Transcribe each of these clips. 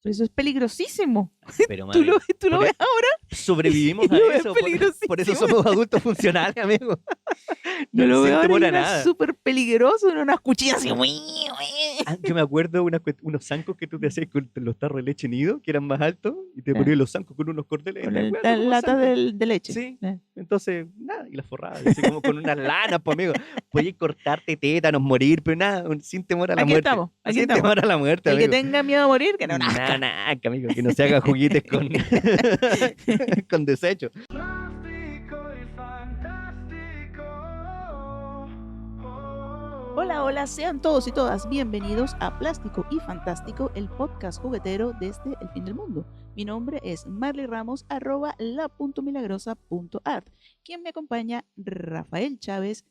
Pero eso es peligrosísimo. Pero ¿Tú mami, lo ves ahora? sobrevivimos Lo a ves eso. peligrosísimo. Por eso somos adultos funcionales, amigo. Yo lo veo sin ahora temor y a era nada. súper peligroso, eran unas cuchillas así. Yo me acuerdo unos zancos que tú te hacías con los tarros de leche nido, que eran más altos, y te ponías los zancos con unos cordeles. Con Estás la weando como lata zanco. de leche. Sí, entonces, nada, y las forradas, así como con unas lanas, pues amigo. Podías cortarte tétanos, morir, pero nada, sin temor a la Aquí muerte. estamos, aquí Sin estamos. temor a la muerte, El que amigo. tenga miedo a morir, que no nazca. Nada, amigo, que no se haga juguetes con, con desecho. Hola, hola, sean todos y todas bienvenidos a Plástico y Fantástico, el podcast juguetero desde el fin del mundo. Mi nombre es Marley Ramos, @la.milagrosa.art. Quien me acompaña, Rafael Chávez,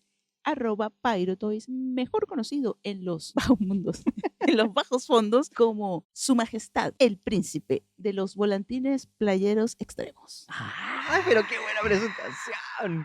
@Pyrotoys, mejor conocido en los bajos mundos, en los bajos fondos como Su Majestad, el Príncipe de los volantines playeros extremos. ¡Ay, pero qué buena presentación!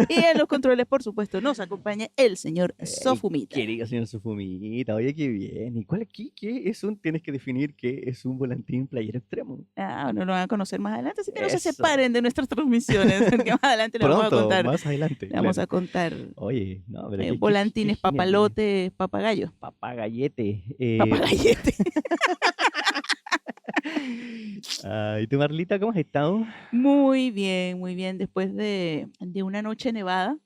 Y en los controles, por supuesto, nos acompaña el señor Sofumita. Querido señor Sofumita, oye, qué bien. ¿Y qué es tienes que definir qué es un volantín playero extremo? No lo van a conocer más adelante, así que no se Eso. separen de nuestras transmisiones, porque más adelante le vamos a Pronto, contar. más adelante. Le vamos claro. a contar Oye, no, pero qué volantines, genial. papalotes, papagayo. Papagallete. Papagallete. ¿Y tú, Marlita, cómo has estado? Muy bien. Después de una noche nevada.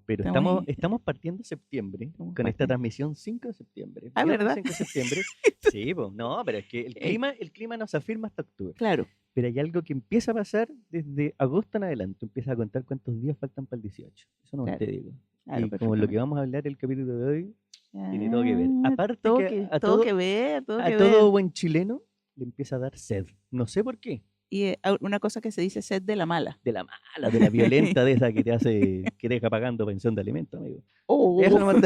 Pero Estamos estamos partiendo septiembre Estamos con esta partiendo. transmisión 5 de septiembre. Ah, Viernes ¿verdad? 5 de septiembre. Sí, pues, no, pero es que el clima nos afirma hasta octubre. Claro. Pero hay algo que empieza a pasar desde agosto en adelante. Empieza a contar cuántos días faltan para el 18. Eso no Claro, te digo. claro, Y como lo que perfectamente. vamos a hablar el capítulo de hoy, tiene todo que ver. Aparte todo que a todo todo, que ver, todo a que todo ver. buen chileno le empieza a dar sed. No sé por qué. Y una cosa que se dice sed de la mala. De la mala, de la violenta, de esa que te hace, que deja pagando pensión de alimentos, amigo. Oh, Eso nomás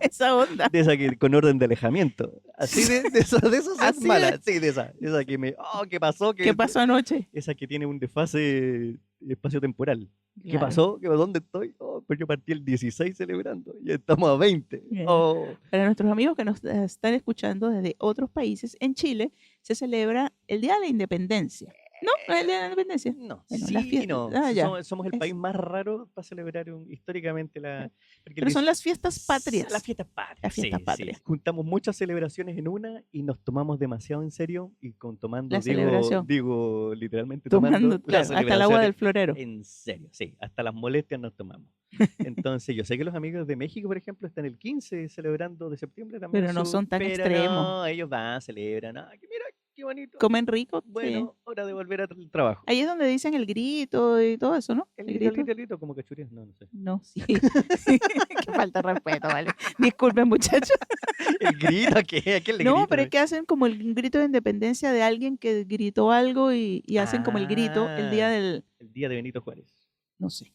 esa onda. de esa que con orden de alejamiento. Así de esas Así malas. es. Sí, de esa que me. ¿Qué pasó? ¿Qué pasó anoche? Esa que tiene un desfase espacio-temporal. ¿Qué Claro. pasó? ¿Dónde estoy? Pues yo partí el 16 celebrando. Ya estamos a 20. Bien. Oh. Para nuestros amigos que nos están escuchando desde otros países, en Chile se celebra el Día de la Independencia. ¿No? ¿No es el Día de la Independencia? No, Bueno, sí la y fiesta. no. Ya. Somos el país más raro para celebrar históricamente la. Pero son las fiestas patrias. Las fiestas patrias. Las fiestas sí, patrias. sí. Juntamos muchas celebraciones en una y nos tomamos demasiado en serio. Y con tomando, La celebración. digo literalmente Tomando, tomando claro, hasta el agua del florero. En serio, sí. Hasta las molestias nos tomamos. Entonces, yo sé que los amigos de México, por ejemplo, están el 15 celebrando de septiembre también. Pero no son tan pero extremos. No, ellos van, celebran. Mira, qué bonito. Comen rico. Bueno, Sí. hora de volver al trabajo. Ahí es donde dicen el grito y todo eso, ¿no? El grito, como cachurías, no sé. No, sí. Qué falta de respeto, vale. Disculpen, muchachos. ¿El grito? ¿A qué le No, grito? pero es que hacen como el grito de independencia de alguien que gritó algo y hacen como el grito el día del... El día de Benito Juárez. No sé.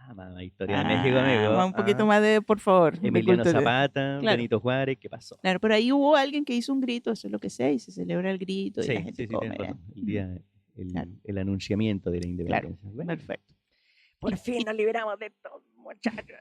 Mamá, historia de México, amigo. Un poquito más de, por favor. de Emiliano cultura. Zapata, Claro. Benito Juárez, ¿qué pasó? Claro, pero ahí hubo alguien que hizo un grito, eso es lo que sé, y se celebra el grito y la gente come. tienes razón. El día, Claro. el anunciamiento de la Claro, independencia. Bueno, perfecto. por fin nos liberamos de estos muchachos.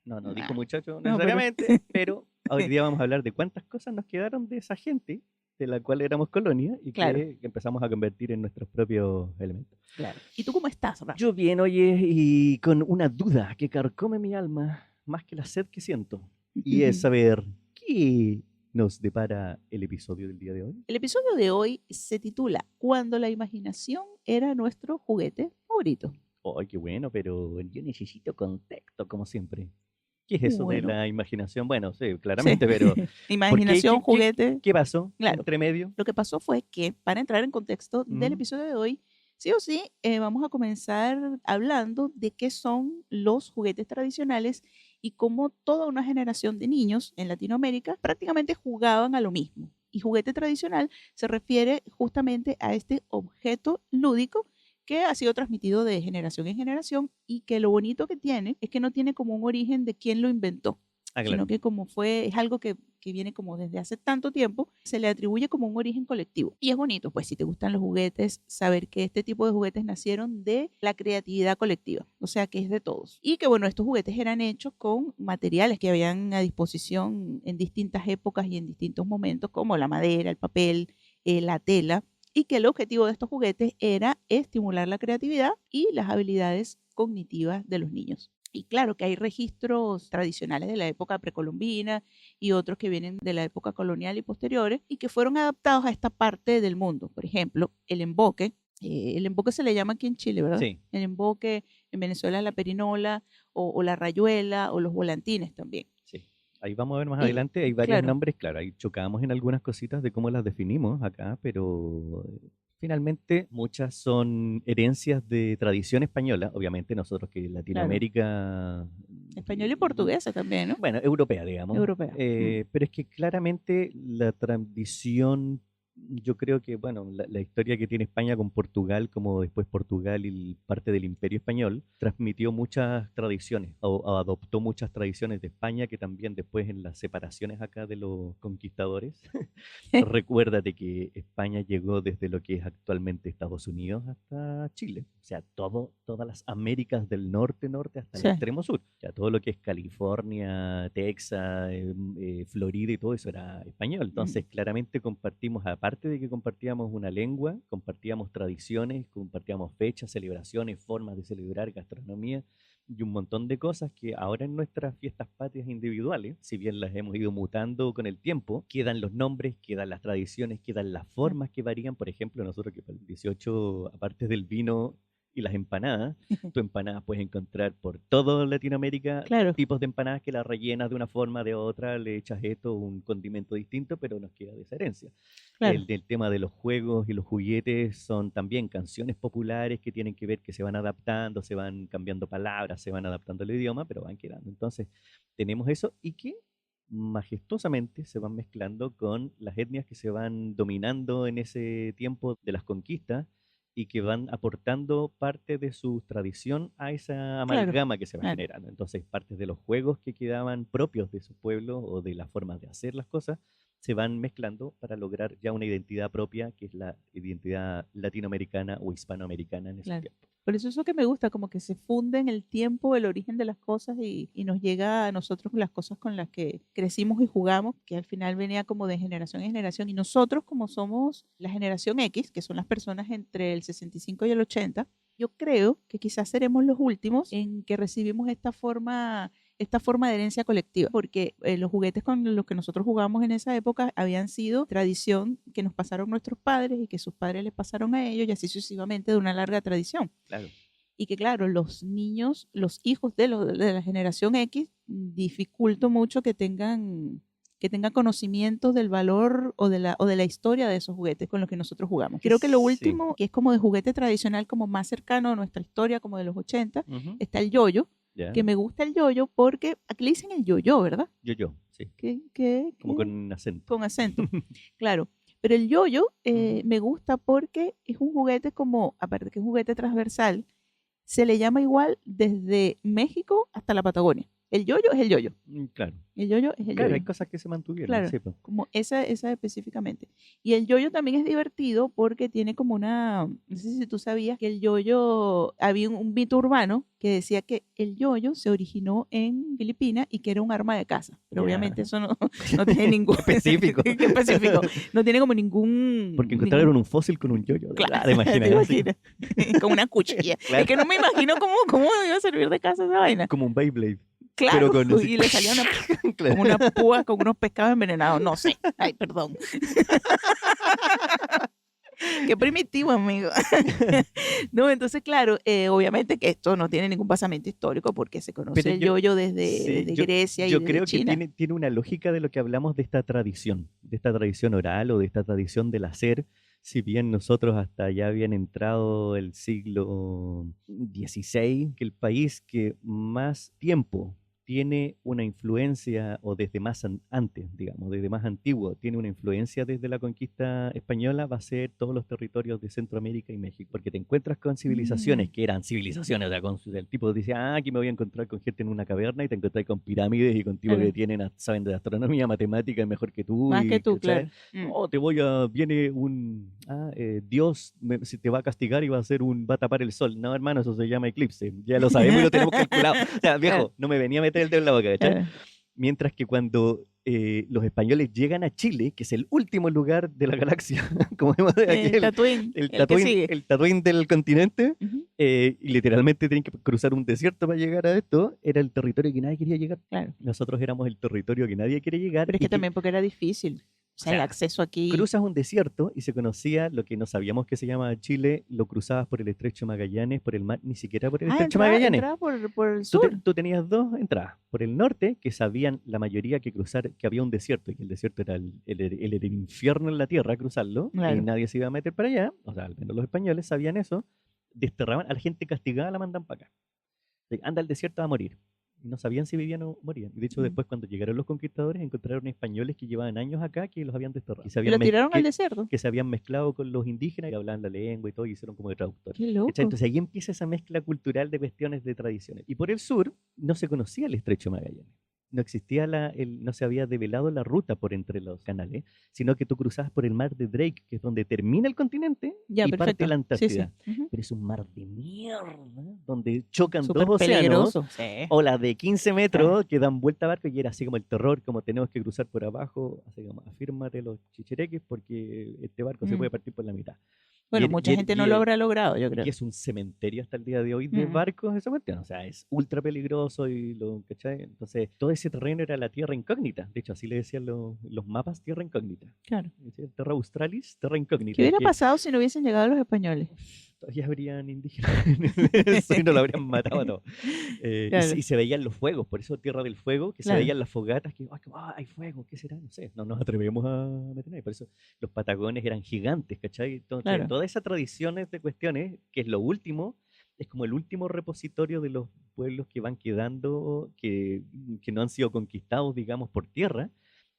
No dijo muchacho No, necesariamente, pero hoy día vamos a hablar de cuántas cosas nos quedaron de esa gente de la cual éramos colonia y Claro. que empezamos a convertir en nuestros propios elementos. Claro. ¿Y tú cómo estás, Rafa? Yo bien, oye, y con una duda que carcome mi alma más que la sed que siento, y es saber qué nos depara el episodio del día de hoy. El episodio de hoy se titula Cuando la imaginación era nuestro juguete favorito. ¡Ay, qué bueno! Pero yo necesito contexto, como siempre. ¿Qué es eso Bueno. de la imaginación? Bueno, sí, claramente, Sí. pero Imaginación, ¿por qué? juguete. ¿Qué pasó Claro. entre medio? Lo que pasó fue que, para entrar en contexto del episodio de hoy, sí o sí, vamos a comenzar hablando de qué son los juguetes tradicionales y cómo toda una generación de niños en Latinoamérica prácticamente jugaban a lo mismo. Y juguete tradicional se refiere justamente a este objeto lúdico que ha sido transmitido de generación en generación y que lo bonito que tiene es que no tiene como un origen de quién lo inventó, Claro. sino que como es algo que que viene como desde hace tanto tiempo, se le atribuye como un origen colectivo. Y es bonito, pues si te gustan los juguetes, saber que este tipo de juguetes nacieron de la creatividad colectiva, o sea que es de todos. Y que bueno, estos juguetes eran hechos con materiales que habían a disposición en distintas épocas y en distintos momentos, como la madera, el papel, la tela, y que el objetivo de estos juguetes era estimular la creatividad y las habilidades cognitivas de los niños. Y claro que hay registros tradicionales de la época precolombina y otros que vienen de la época colonial y posteriores y que fueron adaptados a esta parte del mundo. Por ejemplo, el emboque se le llama aquí en Chile, ¿verdad? Sí, El emboque, en Venezuela la perinola o la rayuela o los volantines también. sí. Ahí vamos a ver más adelante, hay varios Claro, nombres, claro, ahí chocamos en algunas cositas de cómo las definimos acá, pero finalmente muchas son herencias de tradición española, obviamente nosotros que claro. Latinoamérica, Español y portuguesa también, ¿no? bueno, europea, digamos, Europea. pero es que claramente la tradición, yo creo que, bueno, la historia que tiene España con Portugal, como después Portugal y parte del Imperio Español, transmitió muchas tradiciones o adoptó muchas tradiciones de España que también después en las separaciones acá de los conquistadores. Recuérdate que España llegó desde lo que es actualmente Estados Unidos hasta Chile. O sea, todas las Américas del norte hasta el Sí. extremo sur. O sea, todo lo que es California, Texas, Florida y todo eso era español. Entonces, claramente compartimos, aparte de que compartíamos una lengua, compartíamos tradiciones, compartíamos fechas, celebraciones, formas de celebrar, gastronomía y un montón de cosas que ahora en nuestras fiestas patrias individuales, si bien las hemos ido mutando con el tiempo, quedan los nombres, quedan las tradiciones, quedan las formas que varían. Por ejemplo, nosotros que para el 18, aparte del vino y las empanadas, tu empanadas puedes encontrar por toda Latinoamérica Claro, tipos de empanadas que las rellenas de una forma, de otra, le echas esto, un condimento distinto, pero nos queda de esa herencia. claro. El tema de los juegos y los juguetes son también canciones populares que tienen que ver que se van adaptando, se van cambiando palabras, se van adaptando al idioma, pero van quedando. Entonces, tenemos eso y que majestuosamente se van mezclando con las etnias que se van dominando en ese tiempo de las conquistas y que van aportando parte de su tradición a esa Claro, amalgama que se va claro. generando. Entonces, partes de los juegos que quedaban propios de su pueblo o de la forma de hacer las cosas se van mezclando para lograr ya una identidad propia, que es la identidad latinoamericana o hispanoamericana en ese Claro. tiempo. Por eso es lo que me gusta, como que se funde en el tiempo el origen de las cosas y nos llega a nosotros las cosas con las que crecimos y jugamos, que al final venía como de generación en generación. Y nosotros, como somos la generación X, que son las personas entre el 65 y el 80, yo creo que quizás seremos los últimos en que recibimos esta forma de herencia colectiva, porque los juguetes con los que nosotros jugamos en esa época habían sido tradición que nos pasaron nuestros padres y que sus padres les pasaron a ellos y así sucesivamente de una larga tradición. Claro. Y que claro, los niños, los hijos de la generación X, dificulta mucho que tengan conocimientos del valor o de la historia de esos juguetes con los que nosotros jugamos. Creo que lo Sí. último, que es como de juguete tradicional, como más cercano a nuestra historia, como de los 80, Ujú. está el yoyo, Ya. que me gusta el yoyo porque aquí le dicen el yoyo, ¿verdad? Sí. Como ¿Qué? con acento. Con acento, claro. Pero el yoyo Ujú. me gusta porque es un juguete como, aparte que es un juguete transversal, se le llama igual desde México hasta la Patagonia. El yoyo es el yoyo. Claro. El yoyo es el Claro, hay yoyo. cosas que se mantuvieron, Claro, sí, pues. como esa específicamente. Y el yoyo también es divertido porque tiene como no sé si tú sabías que el yoyo, había un mito urbano que decía que el yoyo se originó en Filipinas y que era un arma de caza. Pero Ya. obviamente eso no tiene ningún Específico. qué específico. No tiene como ningún, Porque encontraron un fósil con un yoyo. claro, ¿Te imaginas? te Así? imaginas, con una cuchilla. Claro. Es que no me imagino cómo iba a servir de caza esa vaina. Como un Beyblade. Claro, Pero con así. y le salía Claro. como una púa con unos pescados envenenados. No sé. Ay, perdón. Qué primitivo, amigo. No, entonces, claro, obviamente que esto no tiene ningún basamento histórico porque se conoce Pero el yoyo desde, sí, desde Grecia y yo desde creo que China. tiene una lógica de lo que hablamos de esta tradición oral o de esta tradición del hacer. Si bien nosotros hasta ya habían entrado el siglo XVI, que el país que más tiempo tiene una influencia, o desde más antes, digamos, desde más antiguo, tiene una influencia desde la conquista española, va a ser todos los territorios de Centroamérica y México, porque te encuentras con civilizaciones que eran civilizaciones, o sea, el tipo dice, aquí me voy a encontrar con gente en una caverna y te encuentras con pirámides y con tipos que saben de astronomía, matemática, mejor que tú. Más que tú, claro. No, viene un Dios se te va a castigar y va a tapar el sol. No, hermano, eso se llama eclipse. Ya lo sabemos y lo tenemos calculado. O sea, viejo, no me venía a meter el dedo en la boca, ¿cachai? Mientras que cuando los españoles llegan a Chile, que es el último lugar de la galaxia, como vemos aquí, el Tatooine del continente, y literalmente tienen que cruzar un desierto para llegar a esto, era el territorio que nadie quería llegar. Claro. Nosotros éramos el territorio que nadie quiere llegar. Pero es que también porque era difícil. O sea, el acceso aquí. Cruzas un desierto y se conocía lo que no sabíamos que se llama Chile, lo cruzabas por el Estrecho Magallanes, por el mar, ni siquiera por el Estrecho Magallanes. Entraba por el sur. Tú tenías dos entradas. Por el norte, que sabían la mayoría que había un desierto y que el desierto era el infierno en la tierra, cruzarlo, y nadie se iba a meter para allá, o sea, al menos los españoles sabían eso, desterraban a la gente castigada, la mandan para acá. Anda al desierto a morir. No sabían si vivían o morían. De hecho, después cuando llegaron los conquistadores, encontraron españoles que llevaban años acá que los habían desterrado. ¿Y lo tiraron al desierto? Que se habían mezclado con los indígenas y hablaban la lengua y todo, y hicieron como de traductores. ¡Qué loco! Entonces ahí empieza esa mezcla cultural de cuestiones de tradiciones. Y por el sur no se conocía el Estrecho Magallanes. No existía no se había develado la ruta por entre los canales, sino que tú cruzabas por el mar de Drake, que es donde termina el continente y parte la Antártida. Sí. Pero es un mar de mierda, donde chocan dos océanos, olas de 15 metros que dan vuelta a barco, y era así como el terror, como tenemos que cruzar por abajo, así como afírmate los chichereques porque este barco se puede partir por la mitad. Bueno, mucha gente no lo habrá logrado, yo creo. Y es un cementerio hasta el día de hoy de barcos, esa cuestión. O sea, es ultra peligroso ¿cachai? Entonces, todo ese terreno era la tierra incógnita. De hecho, así le decían los mapas, tierra incógnita. Claro. Terra Australis, terra incógnita. ¿Qué hubiera pasado si no hubiesen llegado los españoles? Todavía habrían indígenas eso y no lo habrían matado a todos. Y se veían los fuegos, por eso Tierra del Fuego, que se veían las fogatas, que hay fuego, ¿qué será? No sé, no nos atrevemos a meter ahí. Por eso los patagones eran gigantes, ¿cachai? Entonces, toda esa tradiciones de cuestiones, que es lo último, es como el último repositorio de los pueblos que van quedando, que no han sido conquistados, digamos, por tierra,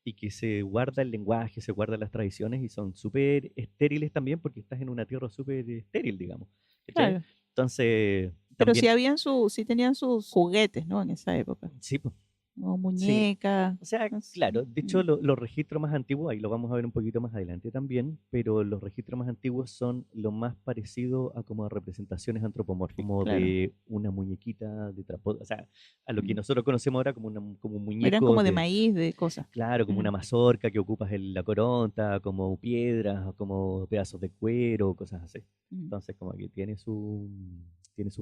y que se guarda el lenguaje, se guardan las tradiciones, y son súper estériles también porque estás en una tierra súper estéril, digamos. Claro. Entonces... Pero también, sí tenían sus juguetes, ¿no? En esa época. Sí, pues. O muñecas. Sí. O sea, claro, de hecho los registros más antiguos, ahí lo vamos a ver un poquito más adelante también, pero los registros más antiguos son lo más parecido a como a representaciones antropomórficas, como de una muñequita de trapo, o sea, a lo que nosotros conocemos ahora como un muñeco. Eran como de maíz, de cosas. Claro, como una mazorca que ocupas en la coronta, como piedras, como pedazos de cuero, cosas así. Entonces, como que tiene su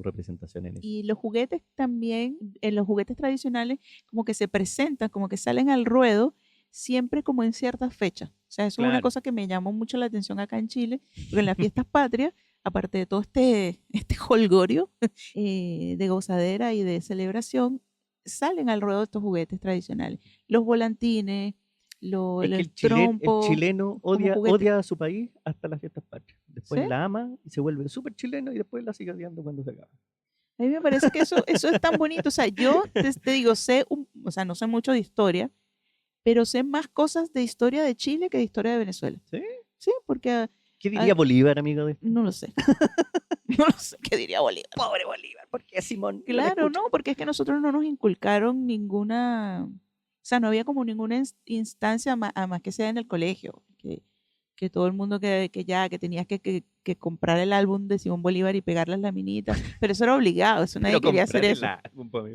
representación en eso. Y los juguetes también, en los juguetes tradicionales, como que se presentan, como que salen al ruedo, siempre como en ciertas fechas. O sea, eso es una cosa que me llamó mucho la atención acá en Chile, porque en las fiestas patrias, aparte de todo este jolgorio de gozadera y de celebración, salen al ruedo estos juguetes tradicionales. Los volantines, el trompo. El chileno odia a su país hasta las fiestas patrias. Después la ama y se vuelve súper chileno y después la sigue odiando cuando se acaba. A mí me parece que eso es tan bonito. O sea, yo te digo, o sea, no sé mucho de historia, pero sé más cosas de historia de Chile que de historia de Venezuela. ¿Sí? Sí, porque... ¿Qué diría Bolívar, amigo de esto? No lo sé. No lo sé qué diría Bolívar. Pobre Bolívar, ¿por qué Simón? Claro, no, porque es que nosotros no nos inculcaron ninguna... O sea, no había como ninguna instancia más que sea en el colegio, que todo el mundo que tenías que comprar el álbum de Simón Bolívar y pegar las laminitas, pero eso era obligado, eso nadie quería hacer eso.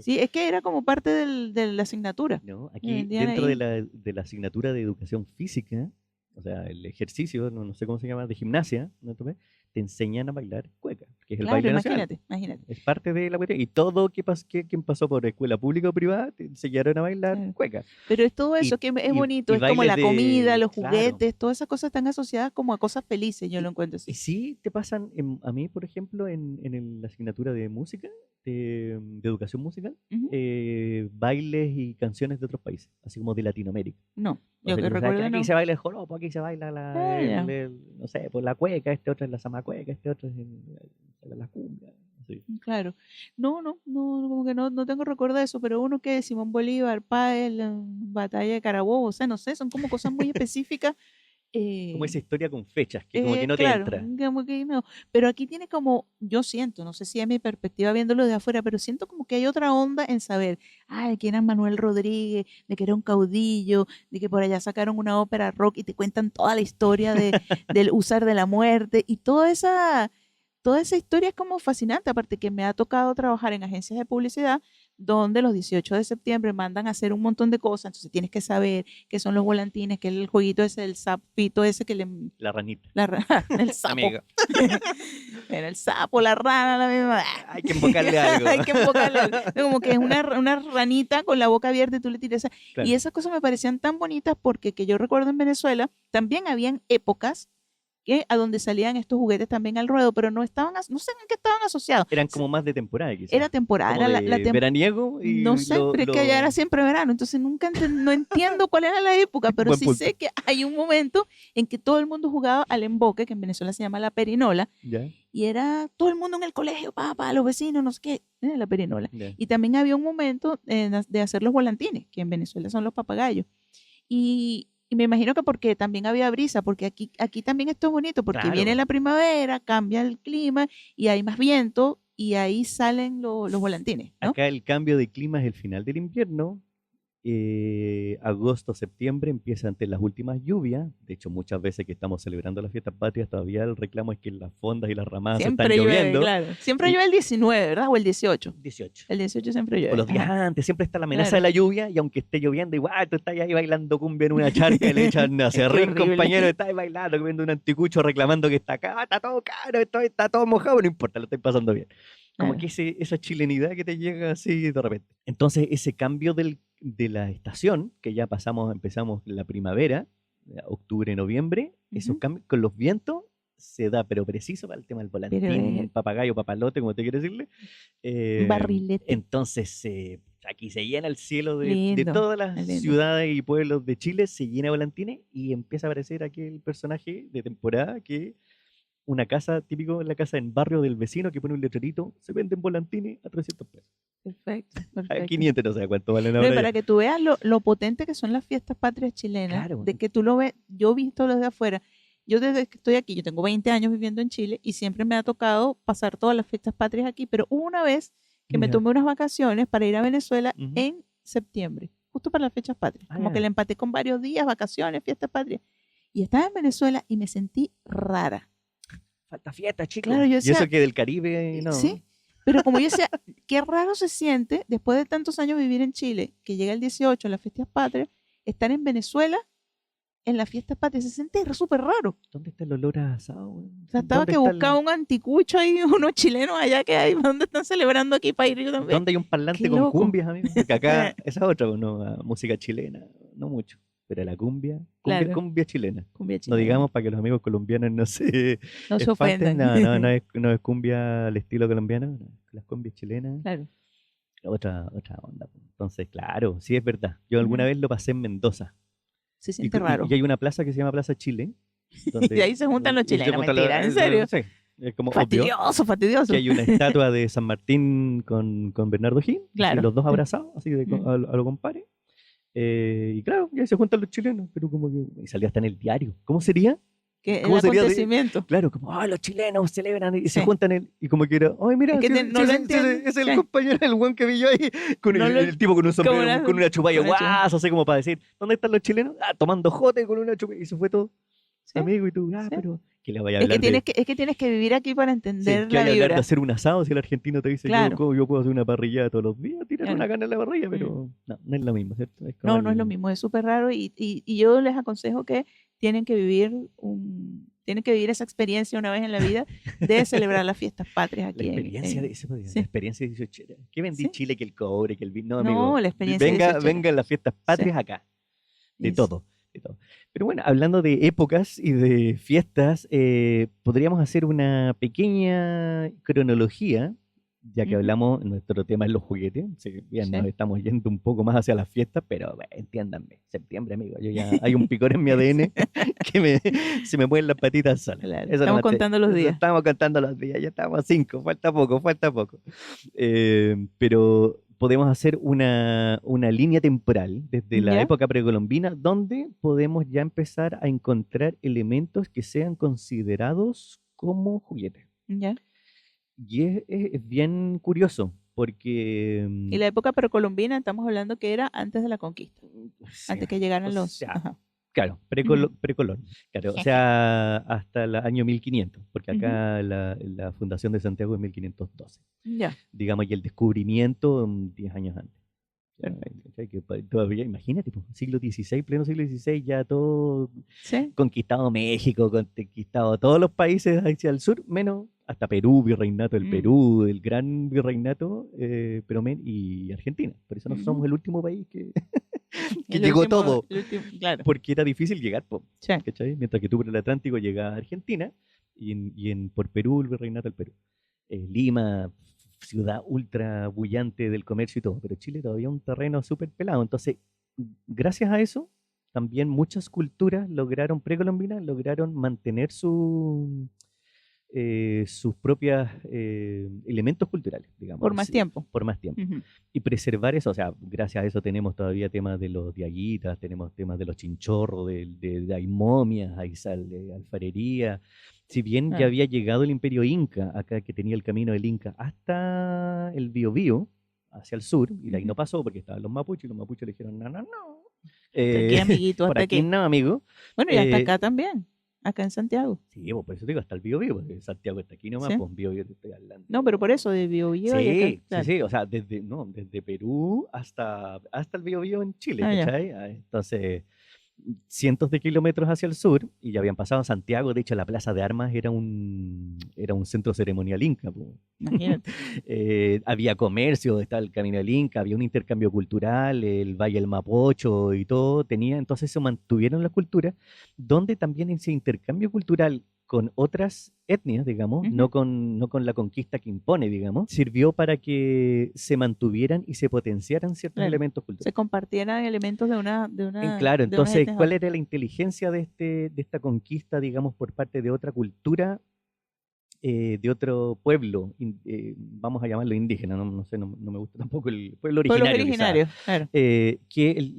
Sí, es que era como parte de la asignatura. No, aquí dentro de la asignatura de educación física, o sea, el ejercicio, no sé cómo se llama, de gimnasia, ¿no? Te enseñan a bailar cueca, que es el baile nacional. Imagínate. Es parte de la cuestión. Y todo quien pasó por escuela pública o privada, te enseñaron a bailar cueca. Pero es todo eso que es bonito, es como la comida, los juguetes, todas esas cosas están asociadas como a cosas felices, yo lo encuentro así. Y sí te pasan, a mí, por ejemplo, en la asignatura de música, de educación musical, bailes y canciones de otros países, así como de Latinoamérica. No, yo que recuerdo aquí se baila el joropo, aquí se baila no sé, pues la cueca, este otro es la zamacueca, este otro es la cumbia. Sí. Claro. No, como que no tengo recuerdo de eso, pero uno que Simón Bolívar, Páez, la batalla de Carabobo, o sea, no sé, son como cosas muy específicas. Como eh, esa historia con fechas, que como que no te claro, entra. como que no. Pero aquí tiene como, yo siento, no sé si es mi perspectiva viéndolo de afuera, pero siento como que hay otra onda en saber, de que era Manuel Rodríguez, de que era un caudillo, de que por allá sacaron una ópera rock y te cuentan toda la historia del usar de la muerte y toda esa historia es como fascinante, aparte que me ha tocado trabajar en agencias de publicidad donde los 18 de septiembre mandan a hacer un montón de cosas, entonces tienes que saber qué son los volantines, qué es el jueguito ese, el sapito ese que le... La ranita. el sapo. Amigo. Era el sapo, la rana, la misma. Hay que invocarle algo. Hay que invocarle algo. Como que es una ranita con la boca abierta y tú le tiras. Y Claro. esas cosas me parecían tan bonitas porque que yo recuerdo en Venezuela también habían épocas que a donde salían estos juguetes también al ruedo, pero no estaban, no sé en qué estaban asociados. Eran como más de temporada, quizás. Era temporada, Como era de veraniego y no sé, pero es que allá era siempre verano, entonces nunca no entiendo cuál era la época, pero Buen sí punto. sé que hay un momento en que todo el mundo jugaba al emboque, que en Venezuela se llama la perinola, Ya, y era todo el mundo en el colegio, papá, los vecinos, no sé qué, la perinola. ya. Y también había un momento de hacer los volantines, que en Venezuela son los papagayos. Y me imagino que porque también había brisa, porque aquí también esto es bonito, porque viene Claro. la primavera, cambia el clima y hay más viento y ahí salen los volantines, ¿no? Acá el cambio de clima es el final del invierno. Agosto, septiembre empiezan ante las últimas lluvias. De hecho, muchas veces que estamos celebrando las fiestas patrias, todavía el reclamo es que las fondas y las ramadas se están Siempre llueve, lloviendo. claro. Siempre Y llueve el 19, ¿verdad? O el 18. 18. El 18 siempre O llueve. los días Ajá, antes, siempre está la amenaza claro. de la lluvia y aunque esté lloviendo, igual tú estás ahí bailando cumbia en una charca y le echan a Qué serrín, horrible. compañero, estás ahí bailando, comiendo un anticucho, reclamando que está acá, está todo caro, está todo mojado, no importa, lo estoy pasando bien. Como Claro. que esa chilenidad que te llega así de repente. Entonces, ese cambio de la estación, que ya empezamos la primavera, octubre, noviembre, esos Ujú. cambios con los vientos se da, pero preciso para el tema del Pero volantín, papagayo, papalote, como te quieres decirle. barrilete. Entonces, aquí se llena el cielo de Lindo. todas las Es lindo. ciudades y pueblos de Chile, se llena de volantines y empieza a aparecer aquel personaje de temporada que una casa, típico en la casa en barrio del vecino que pone un letrerito, se venden volantines a 300 pesos. Perfecto, A perfecto. 500, no sé a cuánto valen No, y ahora para ya. que tú veas lo potente que son las fiestas patrias chilenas, Claro, de que tú lo ves, yo he visto desde afuera. Yo desde que estoy aquí, yo tengo 20 años viviendo en Chile y siempre me ha tocado pasar todas las fiestas patrias aquí, pero hubo una vez que me ya. tomé unas vacaciones para ir a Venezuela Ujú. en septiembre, justo para las fechas patrias. Ah, Como ya. que le empaté con varios días, vacaciones, fiestas patrias. Y estaba en Venezuela y me sentí rara. Falta fiesta, chicos. Claro, yo Y eso decía, que del Caribe, no. sí, pero como yo decía, qué raro se siente después de tantos años vivir en Chile, que llega el 18, las fiestas patrias, estar en Venezuela en las fiestas patrias, se siente súper raro. ¿Dónde está el olor a asado, weón? O sea, estaba ¿Dónde que está buscaba un anticucho ahí, unos chilenos allá que hay, ¿dónde están celebrando aquí para ir yo también? ¿Dónde hay un parlante Qué con loco. cumbias, amigo? Porque acá, esa es otra, ¿no? Música chilena, no mucho. Pero la cumbia, Claro. cumbia chilena. Cumbia No chilena. digamos para que los amigos colombianos no se No se espanten. ofendan. No es cumbia al estilo colombiano. No, las cumbias chilenas, Claro. otra onda. Entonces, claro, sí es verdad. Yo alguna Ujú. vez lo pasé en Mendoza. Se siente raro. Y hay una plaza que se llama Plaza Chile. Y ahí se juntan los Y se chilenos, juntan mentira, ¿en serio? sí, es como obvio Fastidioso, fastidioso. que hay una estatua de San Martín con Bernardo Higgins, así, Claro. los dos abrazados, así Mm. a lo compadre. Y claro, y ahí se juntan los chilenos, pero como que y salía hasta en el diario. ¿Cómo sería? Que el ¿Cómo sería acontecimiento. claro, como, los chilenos celebran y se Sí. juntan y como que era, ay, mira, Es que no lo entiendo. ese es el Sí. compañero, el weón que vi yo ahí, con No lo- el tipo con un sombrero, una- con una chupalla con una chupa. guaso, así como para decir, ¿dónde están los chilenos? Tomando jote con una chupalla, y eso fue todo. Sí, Amigo, y tú, sí. pero, ¿qué le vaya a Es que hablar de...? tienes que vivir aquí para Sí, entender ¿qué la vaya a hablar de vibra. hacer un asado si el argentino te dice, Claro. yo puedo hacer una parrillada todos los días, tirar Claro. una carne en la parrilla, pero no es lo mismo, ¿cierto? Es como No es lo mismo, es súper raro y yo les aconsejo que tienen que vivir esa experiencia una vez en la vida de celebrar las fiestas patrias La aquí. experiencia de eso, sí. la experiencia de 18. ¿Qué vendí Sí. Chile que el cobre, que el vino? No, No, amigo. la experiencia de 18. Venga las fiestas patrias acá. De todo, de todo. Pero bueno, hablando de épocas y de fiestas, podríamos hacer una pequeña cronología ya que Ujú. hablamos, nuestro tema es los juguetes. Si bien nos Sí. estamos yendo un poco más hacia las fiestas, pero entiéndanme, septiembre, amigo, yo ya hay un picor en mi ADN que se me mueven las patitas solas. Claro, Eso estamos nomás contando los días. estamos contando los días, ya estamos a 5, falta poco, falta poco. Pero podemos hacer una línea temporal desde la ¿Ya? época precolombina donde podemos ya empezar a encontrar elementos que sean considerados como juguetes. ¿Ya? Y es bien curioso porque, Y la época precolombina, estamos hablando que era antes de la conquista, o antes sea, que o llegaran los... sea, Ajá. claro, Ujú. precolón, claro, o sea, hasta el año 1500, porque Ujú. acá la fundación de Santiago es 1512, Ya, digamos, y el descubrimiento 10 años antes. Ya, perfecto. ¿cachai? Que todavía, imagínate, pues, siglo XVI, pleno siglo XVI, ya todo Sí. conquistado México, conquistado todos los países hacia el sur, menos hasta Perú, virreinato del Mm, Perú, el gran virreinato, y Argentina. Por eso nosotros ujú. somos el último país que llegó todo, El último, claro. porque era difícil llegar, po, Sí. ¿cachai? Mientras que tú por el Atlántico llegas a Argentina por Perú, el virreinato del Perú. Lima, ciudad ultra bullante del comercio y todo, pero Chile todavía es un terreno súper pelado. Entonces, gracias a eso, también muchas culturas precolombinas, lograron mantener sus propios elementos culturales, digamos, Por más tiempo. por más tiempo. Ujú. Y preservar eso, o sea, gracias a eso tenemos todavía temas de los diaguitas, tenemos temas de los chinchorros, hay momias, hay alfarería. Si bien ya Claro. había llegado el imperio Inca, acá que tenía el camino del Inca hasta el Biobío, hacia el sur, y de ahí Ujú. no pasó porque estaban los mapuches, y los mapuches le dijeron, no, no, no, Hasta aquí, amiguito, por hasta aquí aquí. no, amigo. Bueno, y hasta Eh, acá también, acá en Santiago. Sí, pues, por eso te digo, hasta el Biobío, porque Santiago está aquí nomás, Sí. pues Biobío te estoy No, pero por hablando. eso, de Biobío y acá, Sí, sí, claro. sí, o sea, desde Perú hasta el Biobío en Chile, Ah, ya. ¿cachai? Entonces, cientos de kilómetros hacia el sur, y ya habían pasado Santiago, de hecho la Plaza de Armas era un centro ceremonial inca, po. Imagínate. Había comercio, estaba el Camino del Inca, había un intercambio cultural, el Valle del Mapocho y todo, entonces se mantuvieron las culturas, donde también ese intercambio cultural con otras etnias, digamos, Ujú. no con la conquista que impone, digamos, sirvió para que se mantuvieran y se potenciaran ciertos Claro. elementos Se culturales. compartieran elementos Claro, de unas entonces, etnias a ¿cuál otras. era la inteligencia de esta conquista, digamos, por parte de otra cultura, de otro pueblo, vamos a llamarlo indígena, no sé, no me gusta tampoco el pueblo Pueblos originario quizás, originarios, claro.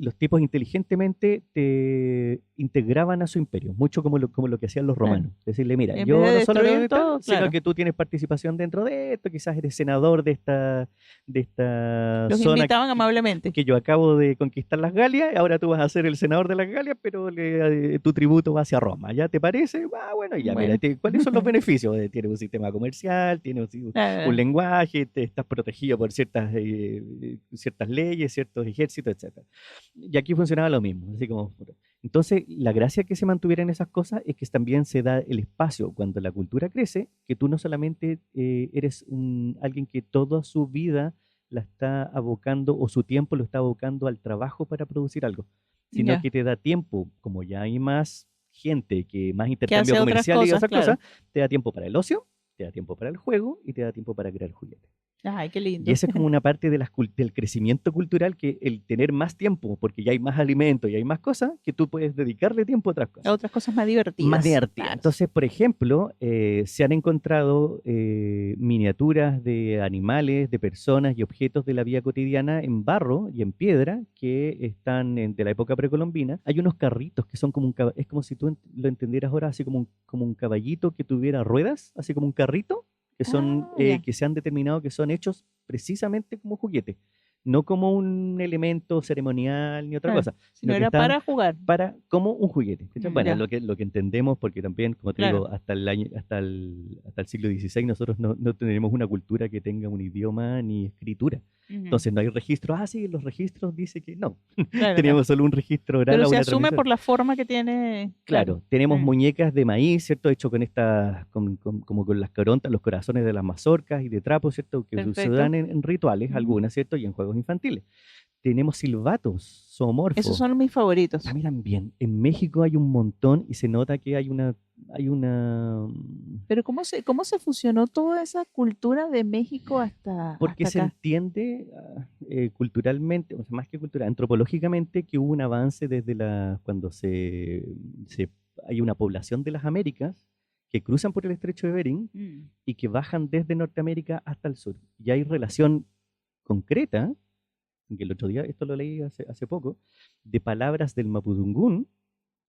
los tipos inteligentemente te integraban a su imperio, mucho como lo que hacían los Claro. romanos. Decirle, mira, En vez yo de no solo te destruir doy tal, todo, sino claro. que tú tienes participación dentro de esto, quizás eres senador de esta Los zona invitaban amablemente. que yo acabo de conquistar las Galias, ahora tú vas a ser el senador de las Galias, pero tu tributo va hacia Roma. ¿Ya te parece? Bueno, ya, mira, Bueno. ¿cuáles son los beneficios? Tienes un sistema comercial, tienes un Claro. lenguaje, estás protegido por ciertas leyes, ciertos ejércitos, etcétera. Y aquí funcionaba lo mismo, así como... Entonces, la gracia que se mantuvieran esas cosas es que también se da el espacio cuando la cultura crece, que tú no solamente eres alguien que toda su vida la está abocando o su tiempo lo está abocando al trabajo para producir algo, sino Ya. que te da tiempo, como ya hay más gente, que más Que intercambio hace otras comercial y cosas, esas cosas, claro. te da tiempo para el ocio, te da tiempo para el juego y te da tiempo para crear juguetes. Ay, qué Y lindo. esa es como una parte del crecimiento cultural, que el tener más tiempo, porque ya hay más alimento y hay más cosas, que tú puedes dedicarle tiempo a otras A cosas. otras cosas más Más divertidas. divertida. Claro. Entonces, por ejemplo, se han encontrado miniaturas de animales, de personas y objetos de la vida cotidiana en barro y en piedra que están de la época precolombina. Hay unos carritos que son es como si tú lo entendieras ahora, así como un caballito que tuviera ruedas, así como un carrito, Ah, ya. que se han determinado que son hechos precisamente como juguetes, no como un elemento ceremonial ni otra Claro. cosa, Si no sino que era están para jugar. como un juguete. ¿Cachai? Bueno, Ya. lo que entendemos, porque también, como te Claro. digo, hasta el siglo XVI nosotros no tenemos una cultura que tenga un idioma ni escritura. Ujú. Entonces no hay registro, sí, los registros dice que no. Claro, claro. Teníamos solo un registro oral Pero a se una asume transmisión. por la forma que tiene. Claro. Claro, tenemos Mm, muñecas de maíz, ¿cierto? Hecho con como con las carontas, los corazones de las mazorcas y de trapo, ¿cierto? Que se perfecto. dan en rituales, Ujú. algunas, ¿cierto? Y en juegos infantiles. Tenemos silbatos Esos zoomorfos. son mis A favoritos. mí también. En México hay un montón y se nota que hay una Pero ¿cómo se fusionó toda esa cultura de México Porque hasta se acá? entiende culturalmente, o sea, más que cultural, antropológicamente, que hubo un avance desde cuando hay una población de las Américas que cruzan por el estrecho de Bering Mm, y que bajan desde Norteamérica hasta el sur. Y hay relación concreta, que el otro día, esto lo leí hace poco, de palabras del Mapudungún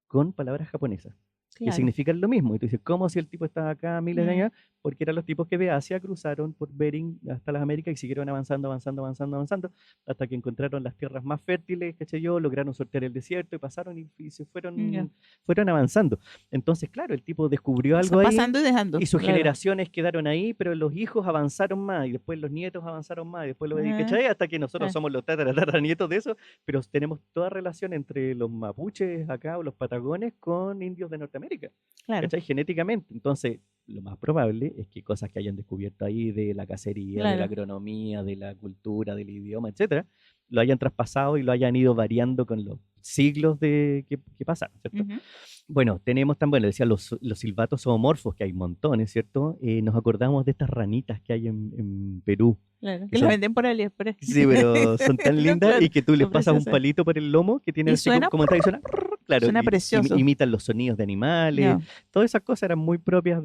con palabras japonesas, que claro. significan lo mismo. Y tú dices, ¿cómo si el tipo estaba acá miles de Mm, años? Porque eran los tipos que de Asia cruzaron por Bering hasta las Américas y siguieron avanzando, avanzando, avanzando, avanzando, hasta que encontraron las tierras más fértiles, ¿cachai yo? Lograron sortear el desierto y pasaron y se ya. fueron avanzando. Entonces, claro, el tipo descubrió O sea, algo ahí pasando y y dejando, sus claro. generaciones quedaron ahí, pero los hijos avanzaron más y después los nietos avanzaron más y después los, Ah, ¿cachai? Hasta que nosotros ah, somos los tataranietos de eso, pero tenemos toda relación entre los mapuches acá o los patagones con indios de Norteamérica, claro, ¿cachai? Genéticamente. Entonces, lo más probable es que cosas que hayan descubierto ahí de la cacería, de la claro. agronomía, de la cultura, del idioma, etcétera, lo hayan traspasado y lo hayan ido variando con los siglos que pasaron, ¿cierto? Ujú, Bueno, tenemos también, bueno, decía los silbatos zoomorfos, que hay montones, ¿cierto? Nos acordamos de estas ranitas que hay en Perú, claro. que Que las son, venden por AliExpress. sí, pero son tan No, lindas claro, y que tú les son pasas un preciosas. palito por el lomo que tienen Y así como, suena, como tradicional, claro, suena y precioso. imitan los sonidos de animales, Ya, todas esas cosas eran muy propias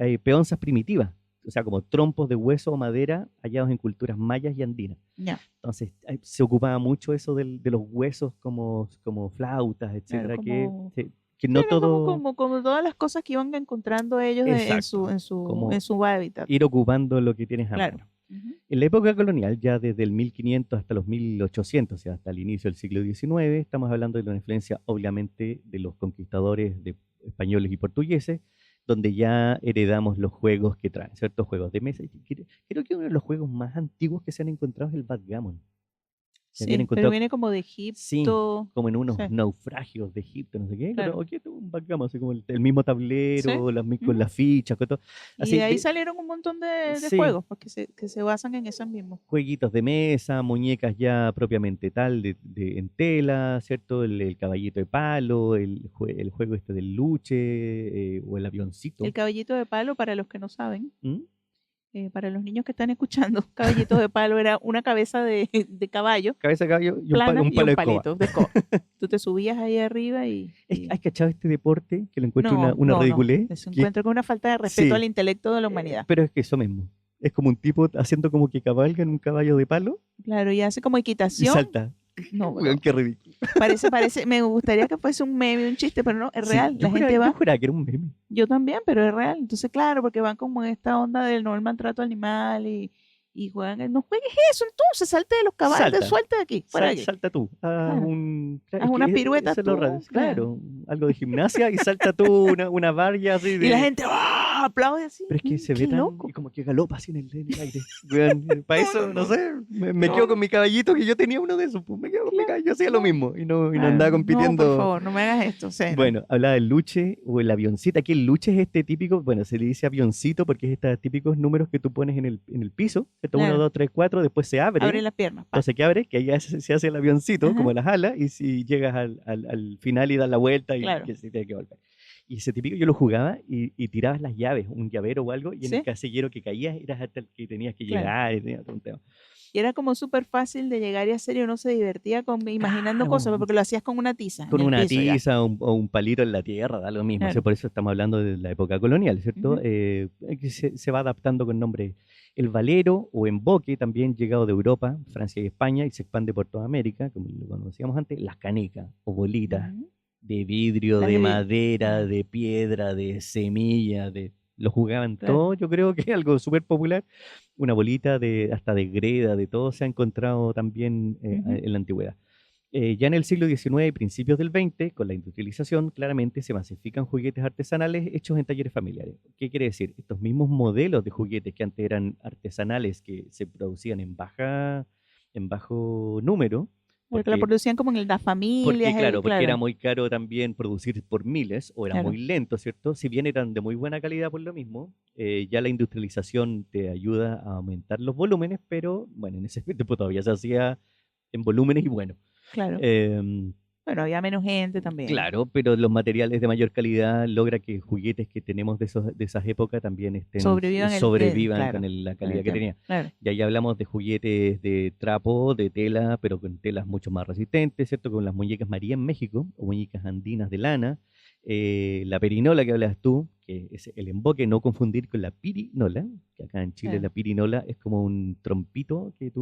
hay peonzas primitivas, o sea, como trompos de hueso o madera hallados en culturas mayas y andinas. ya. Entonces, se ocupaba mucho eso de los huesos como flautas, Claro, etcétera, como, que sí, no era como, todo. como todas las cosas que iban encontrando ellos Exacto, en como su hábitat. ir ocupando lo que tienes a Claro. mano. Ujú. En la época colonial, ya desde el 1500 hasta los 1800, o sea, hasta el inicio del siglo XIX, estamos hablando de la influencia, obviamente, de los conquistadores de españoles y portugueses, donde ya heredamos los juegos que traen, ciertos juegos de mesa. Y creo que uno de los juegos más antiguos que se han encontrado es el backgammon. Se habían Sí, pero encontrado, viene como de sí, Egipto. como en Sí, unos naufragios de Egipto, no sé qué, pero claro. aquí esto es un backgammon, así como el mismo Sí. tablero, con Ujú. las fichas, con todo. Y Así, de ahí salieron un montón de sí, juegos, porque que se basan en esos mismos. jueguitos de mesa, muñecas ya propiamente tal, en tela, ¿cierto? El caballito de palo, el juego este del luche, o el El avioncito. caballito de palo, para los que no saben, ¿Mm? para los niños que están escuchando, caballito de palo era una cabeza de caballo Cabeza de caballo y plana un y palo un de escoba. palito de escoba. Tú te subías ahí arriba ¿Has cachado este deporte que lo encuentro No, una no, no. ridiculez? Se encuentra con una falta de respeto al Sí, intelecto de la humanidad. pero es que eso mismo. Es como un tipo haciendo como que cabalga en un caballo de palo Claro, y hace como y equitación. salta. No, Weón, bro. qué ridículo. Me gustaría que fuese un meme, un chiste, pero no, es Sí, real. La gente yo va, juraba que era un meme. yo también, pero es real. Entonces, claro, porque van como en esta onda del no el maltrato animal y juegan, no juegues eso, entonces salte de los caballos, Salta. suelta de aquí, fuera de aquí. Salta tú. Claro. Claro, Haz es una que pirueta eso es lo raro. tú, claro. Claro, algo de gimnasia y salta tú una valla así Y la de. gente ¡ah! Aplaude así. Pero es que se ve Qué tan. Y loco. como que galopa así en el aire. Weón, para No, no, eso, no no. sé. Me No, quedo con no. mi caballito que yo tenía uno de esos. Pues me quedo con mi Claro, caballo. Yo hacía lo claro. mismo y no Claro, andaba no, por compitiendo. favor, no me hagas esto, cero. Bueno, hablaba del luche o el avioncito. Aquí el luche es este típico, bueno, se le dice avioncito porque es estos típicos números que tú pones en el piso, ¿cierto? 1, Claro, 2, 3, 4, después se abre abre, las piernas, pa. entonces que abre, que ahí se hace el avioncito, Ajá, como las alas, y si llegas al final y das la vuelta y claro. que se tiene que volver. Y ese típico yo lo jugaba y tirabas las llaves, un llavero o algo, y en el ¿Sí? casillero que caías eras hasta el que tenías que Claro. llegar, y tenía todo un tema. Y era como súper fácil de llegar y hacer y uno se divertía imaginando cosas, Claro, porque lo hacías con una tiza en con el una piso ya. tiza o un palito en la tierra, da lo mismo. O sea, Claro. por eso estamos hablando de la época colonial, ¿cierto? Ujú. Que se va adaptando con nombre. El valero o emboque, también llegado de Europa, Francia y España, y se expande por toda América, como lo conocíamos antes. Las canecas o bolitas Ujú. de vidrio, Las de de, madera, claro, de piedra, de semilla, lo jugaban claro. todo, yo creo que es algo súper popular. Una bolita hasta de greda, de todo se ha encontrado también Ujú. en la antigüedad. Ya en el siglo XIX y principios del XX, con la industrialización, claramente se masifican juguetes artesanales hechos en talleres familiares. ¿Qué quiere decir? Estos mismos modelos de juguetes que antes eran artesanales, que se producían en bajo número, Porque la porque, producían como en las familias, claro, porque era claro, muy caro también producir por miles, o era claro. muy lento, ¿cierto? Si bien eran de muy buena calidad por lo mismo, ya la industrialización te ayuda a aumentar los volúmenes, pero bueno, en ese tiempo todavía se hacía en volúmenes y bueno. Claro. Em, Bueno, había menos gente también. Claro, pero los materiales de mayor calidad logra que juguetes que tenemos de esas épocas también Sobrevivan sobrevivan con claro, la con el calidad que tiempo. tenía. Claro. Y ahí hablamos de juguetes de trapo, de tela, pero con telas mucho más resistentes, ¿cierto? Con las muñecas María en México, o muñecas andinas de lana, la perinola que hablas tú, que es el emboque, no confundir con la pirinola, que acá en Chile Claro, la pirinola es como un trompito que es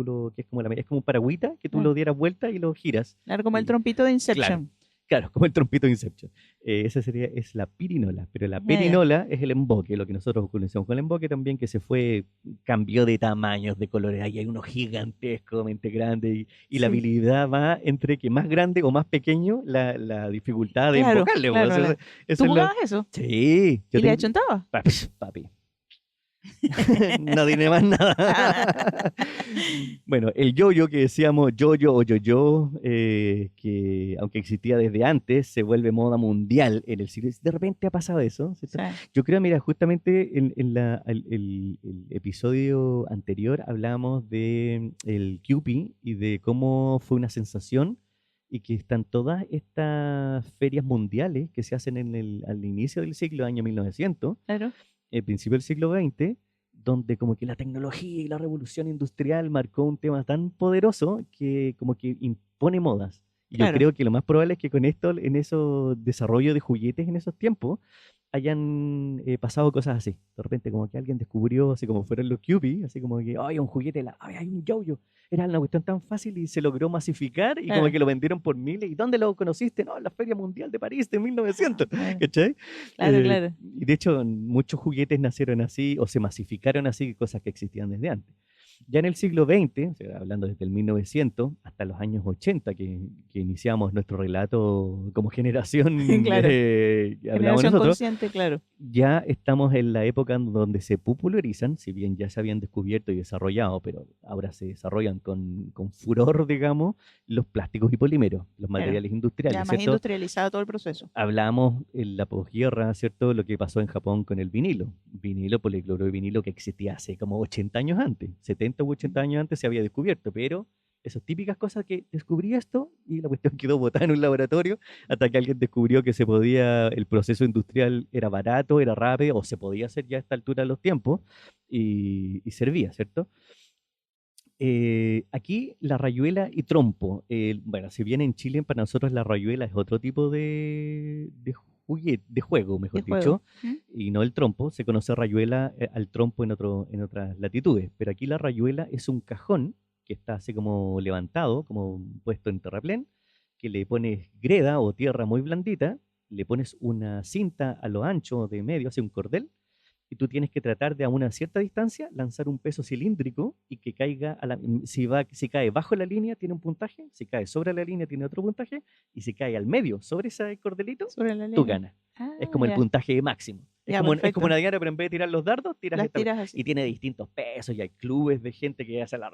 como es como un paragüita que tú claro. lo dieras vuelta y lo giras. Claro, como el Y trompito de claro. Inception. Claro, como el trompito de Inception. Esa es la pirinola, pero la Ya, ya. perinola es el emboque, lo que nosotros conocemos con el emboque también, que cambió de tamaños, de colores. Ahí hay uno gigantescamente grande y la Sí. habilidad va entre que más grande o más pequeño la dificultad de Claro, embocarle. claro, Eso, claro. eso ¿Tú es lo... jugabas eso? Sí, yo ¿Y le tengo... achuntabas? Papi, no tiene más nada. Bueno, el yo-yo que decíamos, yo-yo o yo-yo, que aunque existía desde antes, se vuelve moda mundial en el siglo. De repente ha pasado eso, ¿cierto? Sí, Yo creo, mira, justamente el episodio anterior hablábamos de el Kewpie y de cómo fue una sensación y que están todas estas ferias mundiales que se hacen al inicio del siglo, año 1900, claro. el principio del siglo XX, donde como que la tecnología y la revolución industrial marcó un tema tan poderoso que como que impone modas. Y yo Claro. creo que lo más probable es que con esto, en esos desarrollo de juguetes en esos tiempos, hayan pasado cosas así. De repente como que alguien descubrió, así como fueron los Cubie, así como que, ay, un juguete, ay, hay un yo-yo. Era una cuestión tan fácil y se logró masificar y como Claro. que lo vendieron por miles. ¿Y dónde lo conociste? No, en la Feria Mundial de París de 1900. Claro, ¿Cachai? claro, claro. Y de hecho, muchos juguetes nacieron así o se masificaron así, cosas que existían desde antes. Ya en el siglo XX, o sea, hablando desde el 1900 hasta los años 80, que iniciamos nuestro relato como generación Claro. que hablamos Generación nosotros, consciente, claro. ya estamos en la época en donde se popularizan, si bien ya se habían descubierto y desarrollado, pero ahora se desarrollan con furor, digamos, los plásticos y polímeros, los Claro. materiales Ya industriales, más ¿cierto? industrializado todo el proceso. Hablamos en la posguerra, ¿cierto? Lo que pasó en Japón con el vinilo, policloruro de vinilo que existía hace como 80 años antes, 70 u 80 años antes se había descubierto, pero esas típicas cosas que descubrí esto y la cuestión quedó botada en un laboratorio hasta que alguien descubrió que el proceso industrial era barato, era rápido o se podía hacer ya a esta altura de los tiempos y servía, ¿cierto? Aquí la rayuela y trompo. Bueno, si bien en Chile para nosotros la rayuela es otro tipo de juego, De mejor juego. dicho, y no el trompo, se conoce rayuela al trompo en otras latitudes, pero aquí la rayuela es un cajón que está así como levantado, como puesto en terraplén, que le pones greda o tierra muy blandita, le pones una cinta a lo ancho de medio, así un cordel, y tú tienes que tratar de a una cierta distancia lanzar un peso cilíndrico y que caiga si cae bajo la línea tiene un puntaje, si cae sobre la línea tiene otro puntaje y si cae al medio sobre ese cordelito, Sobre la tú línea. ganas. Ah, Es como el ya. puntaje máximo. Ya, Es como perfecto. una diana, pero en vez de tirar los dardos, tiras Las esta. tiras así. Y tiene distintos pesos y hay clubes de gente que hace la...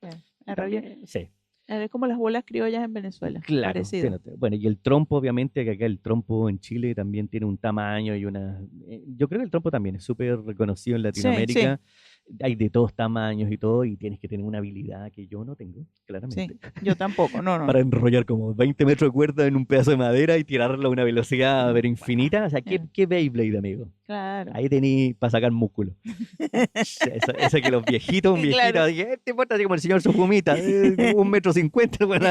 Ya. Y La rabia. también, sí. Es como las bolas criollas en Venezuela. Claro, Parecido. bueno, y el trompo, obviamente, que acá el trompo en Chile también tiene un tamaño y una... yo creo que el trompo también es súper reconocido en Sí, sí, Latinoamérica. Hay de todos tamaños y todo, y tienes que tener una habilidad que yo no tengo, sí. claramente, Yo tampoco. No, no. para enrollar como 20 metros de cuerda en un pedazo de madera y tirarlo a una velocidad pero infinita. O sea, Claro. ¿qué Beyblade, amigo? Claro. Ahí tení para sacar músculo. Eso que los viejitos, un viejito, Claro. dije, te importa así como el señor Sujumita, 1,50 m, bueno,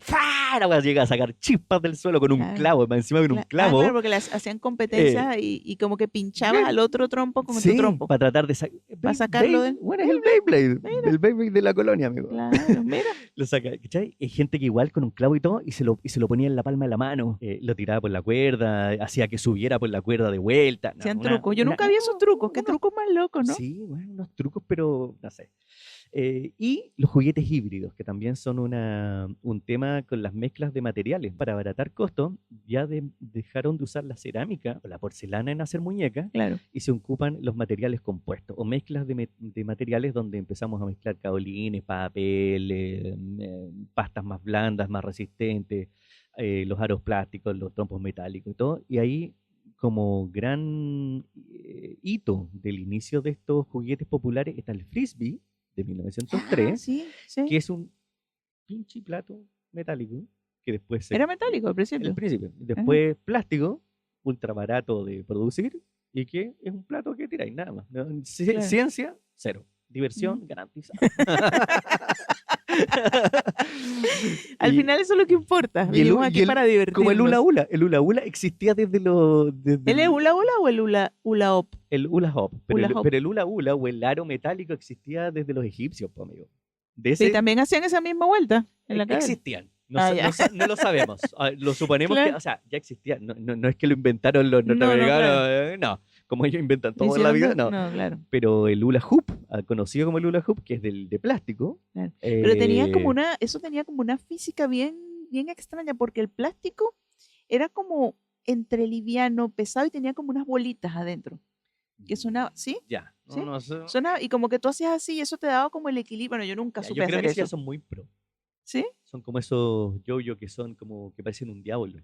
¡fa! La wea llega a sacar chispas del suelo con un Claro. clavo, encima con un Ah, claro, clavo. porque las hacían eh, competencias y como que pinchabas al otro trompo con tu sí, trompo para tratar de sacar. para sacarlo de... Bueno, es el Beyblade, Mira, el Beyblade de la colonia, amigo. claro, mira. Lo saca, ¿cachai? Hay gente que igual con un clavo y todo, y se lo ponía en la palma de la mano, lo tiraba por la cuerda, hacía que subiera por la cuerda de vuelta. No, Hacían trucos. Yo nunca vi esos trucos. Qué trucos más locos, ¿no? sí, bueno, unos trucos, pero no sé. Y los juguetes híbridos, que también son un tema con las mezclas de materiales. Para abaratar costos, ya dejaron de usar la cerámica o la porcelana en hacer muñecas Claro. y se ocupan los materiales compuestos o mezclas de materiales donde empezamos a mezclar caolines, papel, pastas más blandas, más resistentes, los aros plásticos, los trompos metálicos y todo. Y ahí como gran hito del inicio de estos juguetes populares está el frisbee de Ah, 1903, sí, sí. que es un pinche plato metálico que después Era metálico al el principio. príncipe, después plástico, ultra barato de producir, y que es un plato que tiráis, nada más. No, Claro. ciencia, cero. Diversión, garantizada. Al Y- final eso es lo que importa. y el, Vinimos aquí para como el hula divertirnos. hula. El hula hula existía desde ¿El es hula hula o el hula hop? el hula hop. Pero, Hula hop. pero el hula hula o el aro metálico existía desde los egipcios, pues, amigo. De Sí, ese también hacían esa misma vuelta en la cabeza. existían. No, Ah, ya. no lo sabemos. Lo suponemos Claro. que, o sea, ya existían. No es que lo inventaron los No, no, norteamericanos. claro. No, como ellos inventan Lo todo en la vida, hicieron no. no, claro. Pero el hula hoop, conocido como el hula hoop, que es de plástico. Claro. Pero tenía como eh, eso tenía como una física bien, bien extraña, porque el plástico era como entre liviano, pesado y tenía como unas bolitas adentro. Que sonaba, ¿sí? Ya. ¿Sí? No sé. Sonaba, y como que tú hacías así y eso te daba como el equilibrio. Bueno, yo nunca Ya, supe yo creo hacer que sí, ya eso. son muy pro. ¿Sí? Son como esos yo-yo que son como que parecen un diablo.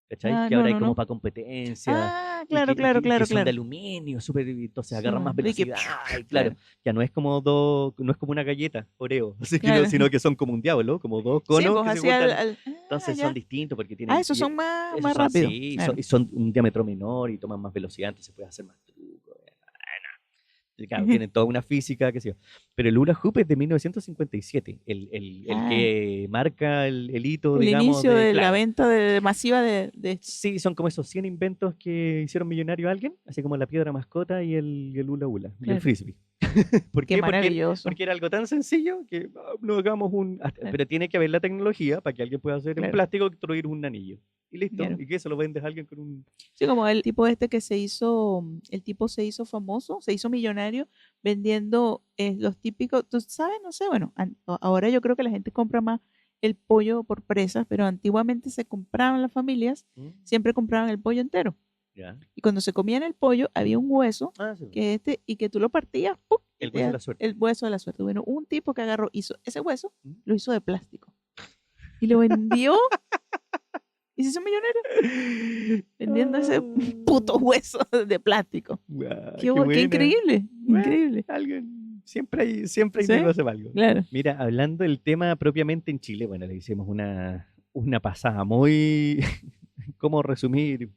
¿Cachai? Ah, Que no, ahora hay no, como no. para competencia. Ah, Y claro, que, claro, que claro, son de claro. aluminio, súper, entonces agarran más Y que, velocidad. Y claro, claro, ya no es como no es como una galleta Oreo, así que claro. sino que son como un diablo, como dos Sí, conos pues que se así juntan. Ah, Entonces son ya. distintos porque Ah, tienen. esos son más, Esos más son rápidos. así, Claro. y son un diámetro menor y toman más velocidad, entonces puedes hacer más trucos. Y claro, tienen toda una física, qué sé yo. Pero el hula hoop es de 1957, el Ah, que marca el hito, el digamos, inicio de la claro. venta masiva de Sí, son como esos 100 inventos que hicieron millonario a alguien, así como la piedra mascota y el hula hula, y el Claro. frisbee. ¿Por Qué qué? maravilloso. Porque era algo tan sencillo que no hagamos Claro. Pero tiene que haber la tecnología para que alguien pueda hacer en Claro. plástico construir un anillo. Y listo. Claro. ¿Y qué? Se lo vendes a alguien con un... Sí, como el tipo este que el tipo se hizo famoso, se hizo millonario vendiendo los típicos, tú sabes, no sé, bueno, ahora yo creo que la gente compra más el pollo por presas, pero antiguamente se compraban las familias, ¿Mm? siempre compraban el pollo entero. Ya. Y cuando se comían el pollo, había un hueso Ah, sí. y que tú lo partías, ¡pum! El hueso de la suerte. El hueso de la suerte. Bueno, un tipo que agarró, hizo ese hueso, ¿Mm? lo hizo de plástico. Y lo vendió y se hizo millonario vendiendo ese puto hueso de plástico. Guau, Qué buena. increíble, Bueno, increíble. alguien, siempre hay ¿Sí? negocio para algo. Claro. Mira, hablando del tema propiamente en Chile, bueno, le hicimos una pasada muy... ¿Cómo resumir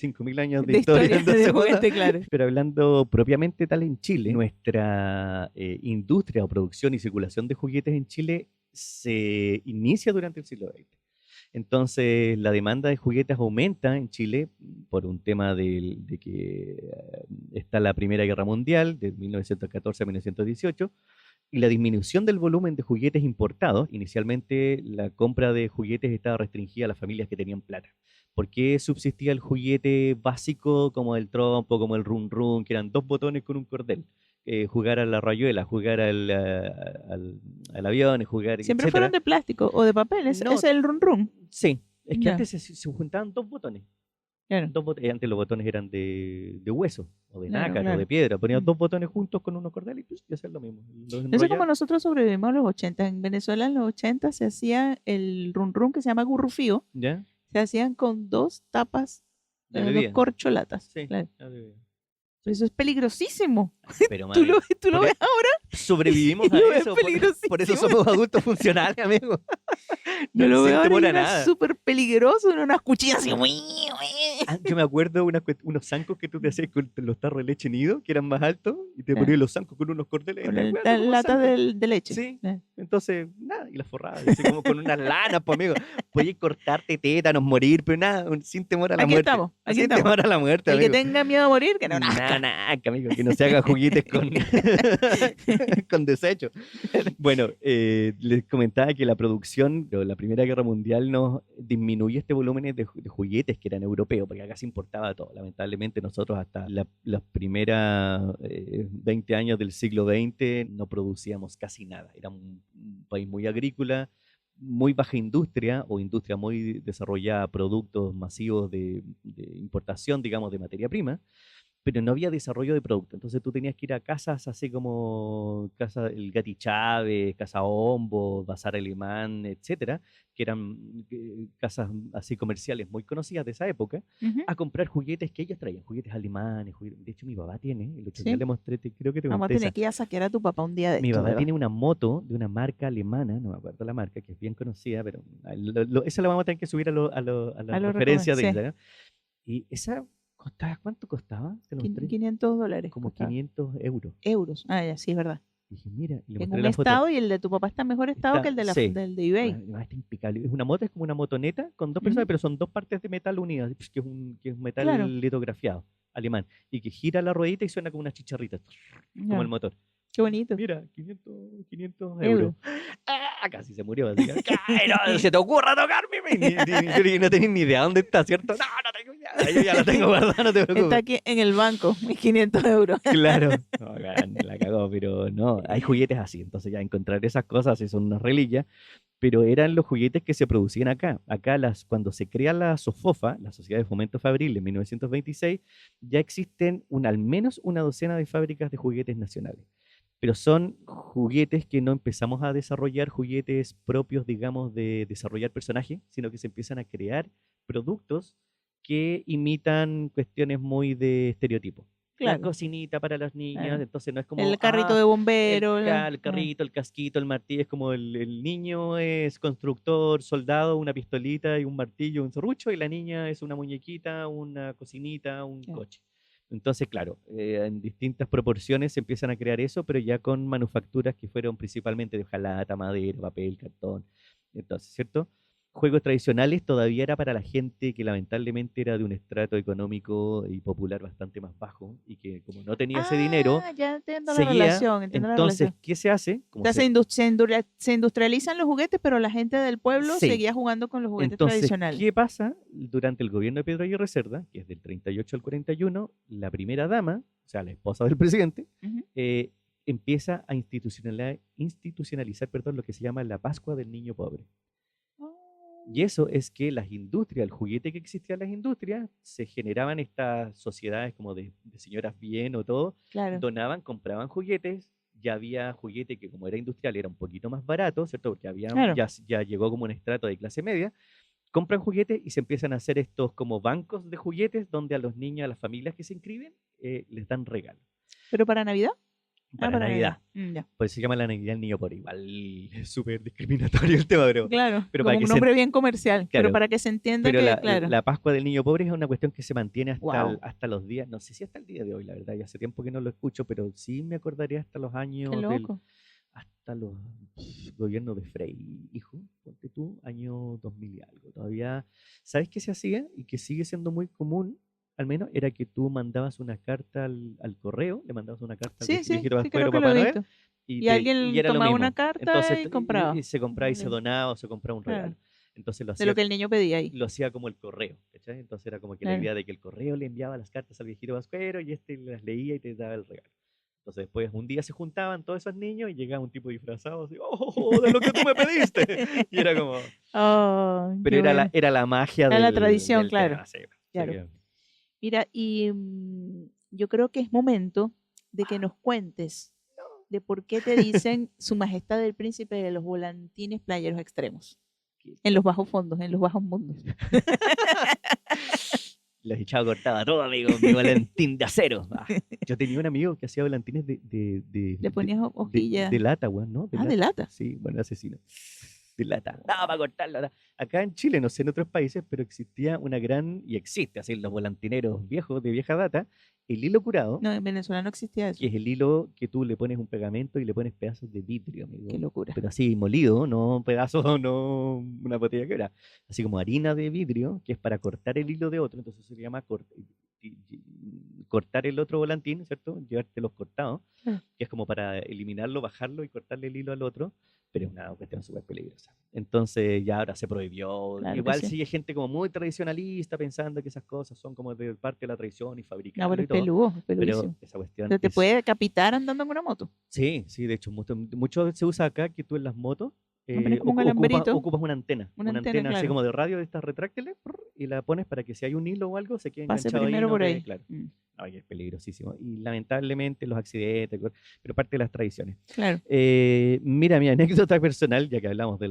5.000 años de historia en 2 de segundos? juguete, claro. Pero hablando propiamente tal en Chile, nuestra industria o producción y circulación de juguetes en Chile se inicia durante el siglo XX. Entonces, la demanda de juguetes aumenta en Chile por un tema de que está la Primera Guerra Mundial, de 1914 a 1918, y la disminución del volumen de juguetes importados. Inicialmente, la compra de juguetes estaba restringida a las familias que tenían plata. ¿Por qué subsistía el juguete básico como el trompo, como el run run, que eran 2 botones con un cordel? Jugar a la rayuela, jugar al avión, jugar, Siempre etcétera. fueron de plástico o de papel, ese No, es el run run. sí, es que Ya. antes se juntaban 2 botones. Claro. Antes los botones eran de hueso, o de Claro, nácar, o claro. de piedra. Ponías Mm. 2 botones juntos con unos cordeles y hacían lo mismo. Los No sé enrollabas. cómo nosotros sobrevivimos a los 80. En Venezuela en los 80 se hacía el run run que se llama gurrufío. ¿Ya? Se hacían con 2 tapas, De 2 bebida. corcholatas. Sí, Claro. de bebida. Pero eso es peligrosísimo. Pero, Tú mami, lo por ves ahora sobrevivimos y a lo ves eso. Por eso peligrosísimo. somos adultos funcionales, amigo. Yo lo sin veo ahora temor y a era nada. súper peligroso, unas cuchillas así. Yo me acuerdo unos zancos que tú te hacías con los tarros de leche nido, que eran más altos, y te Claro. ponías los zancos con unos cordeles. Con Esta el- weá, la son como lata zancos. de leche. Sí. Claro. Entonces, nada, y las forradas, así como con unas lanas, pues amigo. Podías cortarte tétanos, morir, pero nada, sin temor a la Aquí muerte. estamos, aquí Sin estamos. temor a la muerte, El que amigo. tenga miedo a morir, que no nazca. Nada, amigo, que no se haga juguetes con, con desecho. Bueno, les comentaba que la producción de la Primera Guerra Mundial nos disminuyó este volumen de juguetes que eran europeos, porque acá se importaba todo. Lamentablemente nosotros hasta las primeras 20 años del siglo XX no producíamos casi nada. Era un país muy agrícola, muy baja industria o industria muy desarrollada, productos masivos de importación, digamos, de materia prima. pero no había desarrollo de producto. Entonces tú tenías que ir a casas así como Casa El Gati Chávez, Casa Hombo, Bazar Alemán, etcétera, que eran casas así comerciales muy conocidas de esa época, Ujú. a comprar juguetes que ellos traían, juguetes alemanes. De hecho, mi papá tiene, el otro día Sí. le mostré, creo que te Vamos a conté tener esa. que ir a saquear a tu papá un día de Mi estos, papá ¿verdad? tiene una moto de una marca alemana, no me acuerdo la marca, que es bien conocida, pero esa la vamos a tener que subir a la A lo referencia de sí. Instagram. Y esa costaba, ¿cuánto costaba? Te lo mostré. $500 Como costaba. 500 euros. Euros. Ah, ya, sí, es verdad. Y dije, mira, y le En mostré un la foto. estado y el de tu papá está en mejor estado que el de Sí, del de eBay. además está impecable. Es una moto, es como una motoneta con dos personas, Ujú. pero son dos partes de metal unidas, que es un Claro, metal litografiado, alemán, y que gira la ruedita y suena como unas chicharitas, como el ya. motor. Qué bonito. Mira, 500 euros. Euros. ¡Ah! Casi se murió. Así que, ¡ay, no se te ocurra tocarme! No tenés ni idea dónde está, ¿cierto? No, no tengo idea. Yo ya la tengo guardada, no te Está preocupes. aquí en el banco, mis 500 euros. Claro. No, la cagó, pero no, hay juguetes así. Entonces ya encontrar esas cosas sí son unas reliquias, pero eran los juguetes que se producían acá. Acá cuando se crea la SOFOFA, la Sociedad de Fomento Fabril, en 1926, ya existen al menos una docena de fábricas de juguetes nacionales. Pero son juguetes que no empezamos a desarrollar juguetes propios, digamos, de desarrollar personajes, sino que se empiezan a crear productos que imitan cuestiones muy de estereotipo. La Claro, cocinita para las niñas, claro. entonces no es como, El carrito de bombero. el carrito, el casquito, el martillo, es como el niño es constructor, soldado, una pistolita y un martillo, un serrucho, y la niña es una muñequita, una cocinita, un Ya. coche. Entonces, claro, en distintas proporciones se empiezan a crear eso, pero ya con manufacturas que fueron principalmente de hojalata, madera, papel, cartón. Entonces, ¿cierto? Juegos tradicionales todavía era para la gente que lamentablemente era de un estrato económico y popular bastante más bajo y que como no tenía ese dinero, Ya entiendo la seguía. relación, entiendo la Entonces, relación. ¿qué se hace? O sea, se industrializan los juguetes, pero la gente del pueblo Sí. seguía jugando con los juguetes Entonces, tradicionales. ¿qué pasa? Durante el gobierno de Pedro Aguirre Cerda, que es del 38 al 41, la primera dama, o sea, la esposa del presidente, Ujú. empieza a institucionalizar, perdón, lo que se llama la Pascua del Niño Pobre. Y eso es que las industrias, el juguete que existía en las industrias, se generaban estas sociedades como de señoras bien o todo, Claro, donaban, compraban juguetes, ya había juguete que como era industrial era un poquito más barato, ¿cierto? Porque claro. ya llegó como un estrato de clase media, compran juguetes y se empiezan a hacer estos como bancos de juguetes donde a los niños, a las familias que se inscriben, les dan regalos ¿Pero para Navidad? para Para Navidad. Navidad. Ya. Pues se llama la Navidad del Niño Pobre. Igual es súper discriminatorio el tema, Claro, pero para como que un se nombre bien comercial, pero claro, para que se entienda pero que, claro, la Pascua del Niño Pobre es una cuestión que se mantiene wow, hasta los días, no sé si hasta el día de hoy, la verdad, ya hace tiempo que no lo escucho, pero sí me acordaría hasta los qué años loco. hasta los gobiernos de Frei, hijo, ponte tú, año 2000 y algo. Todavía, ¿sabes qué se hacía? Y que sigue siendo muy común, al menos, era que tú mandabas una carta al correo, le mandabas una carta al Sí, viejito sí, creo Pascuero, que lo he Papá Noel, visto. y, Y y alguien era lo tomaba una mismo. carta Entonces, y compraba. y se compraba y se donaba o se compraba un Claro, regalo. Entonces de lo que el niño pedía ahí. lo hacía como el correo, ¿cachai? Entonces era como que la Claro. idea de que el correo le enviaba las cartas al viejito Pascuero y este las leía y te daba el regalo. Entonces después un día se juntaban todos esos niños y llegaba un tipo disfrazado así, ¡oh, de lo que tú me pediste! Y era como, Oh, pero qué bueno. era la magia Era la tradición, del claro, tema, sí. Así claro. que, Mira, y yo creo que es momento de que nos cuentes de por qué te dicen Su Majestad el Príncipe de los Volantines Playeros Extremos, en los bajos fondos, en los bajos mundos. los echaba cortaba todo, amigo, mi Valentín de acero. Yo tenía un amigo que hacía volantines Le ponías hojilla. de lata, weón, ¿no? De lata. Sí, bueno, asesino. De lata. No, para cortarlo. Acá en Chile, no sé en otros países, pero existía una gran, y existe así, los volantineros viejos de vieja data, el hilo curado, No, en Venezuela no existía eso. que es el hilo que tú le pones un pegamento y le pones pedazos de vidrio, amigo. Qué locura. Pero así molido, no pedazos, no una botella que era. Así como harina de vidrio, que es para cortar el hilo de otro, entonces se llama cortar el otro volantín, ¿cierto? Llevártelos cortados, Ah. que es como para eliminarlo, bajarlo y cortarle el hilo al otro, pero es una cuestión súper peligrosa. Entonces ya ahora se prohibió. Claro que Igual sí. sigue gente como muy tradicionalista pensando que esas cosas son como de parte de la tradición y No, fabricarlo pero y es todo. peludo, es Pero peludísimo. esa cuestión Se te es... puede decapitar andando en una moto. Sí, sí, de hecho, mucho se usa acá que tú en las motos Pones como un alambrito. Ocupas una antena así claro. como de radio de estas retráctiles y la pones para que si hay un hilo o algo se quede Pase enganchado ahí. primero No por te- ahí. Claro. Ay, es peligrosísimo. Y lamentablemente los accidentes, pero parte de las tradiciones. Claro. Mira, mi anécdota personal, ya que hablamos de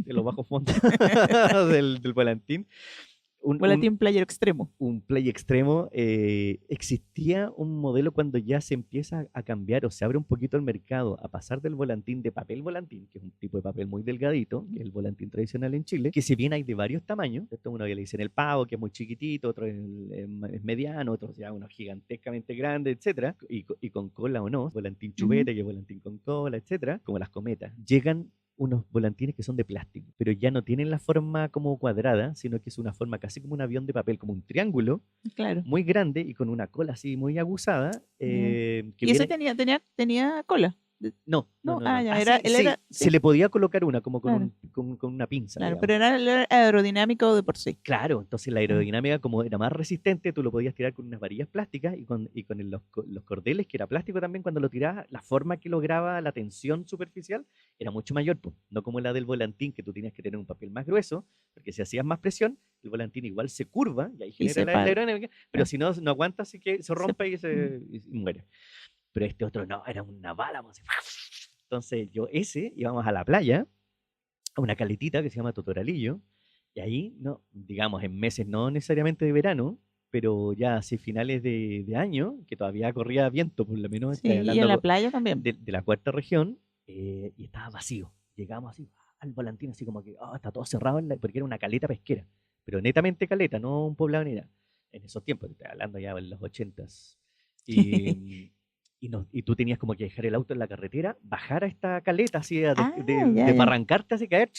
los bajos fondos del volantín. Volantín player extremo. Un play extremo, existía un modelo cuando ya se empieza a cambiar o se abre un poquito el mercado a pasar del volantín de papel volantín, que es un tipo de papel muy delgadito, que es el volantín tradicional en Chile, que si bien hay de varios tamaños, esto uno que le dicen el pavo, que es muy chiquitito, otro es mediano, otro ya uno gigantescamente grande, etcétera, y con cola o no, volantín chupete, que es volantín con cola, etcétera, como las cometas, llegan unos volantines que son de plástico, pero ya no tienen la forma como cuadrada, sino que es una forma casi como un avión de papel, como un triángulo, Claro. muy grande y con una cola así muy aguzada. ¿Y ese tenía cola? No. ya, Se le podía colocar una, como con, Claro. con una pinza. Claro, digamos. pero era aerodinámico de por sí. Claro, entonces la aerodinámica, como era más resistente, tú lo podías tirar con unas varillas plásticas y con los cordeles, que era plástico también, cuando lo tirabas, la forma que lograba la tensión superficial era mucho mayor, pues. No como la del volantín, que tú tenías que tener un papel más grueso, porque si hacías más presión, el volantín igual se curva y ahí genera la aerodinámica, pero si no aguanta, así que se rompe y muere. Pero este otro no, era una bala. Pues, entonces íbamos a la playa, a una caletita que se llama Totoralillo, y ahí, no, digamos, en meses no necesariamente de verano, pero ya hacia finales de año, que todavía corría viento, por lo menos. Sí, y en la playa también. De la cuarta región, y estaba vacío. Llegamos así al volantín, así como que está todo cerrado, porque era una caleta pesquera, pero netamente caleta, no un poblado ni nada. En esos tiempos, estoy hablando ya en los 80s. Y tú tenías como que dejar el auto en la carretera, bajar a esta caleta así de barrancarte, así caer.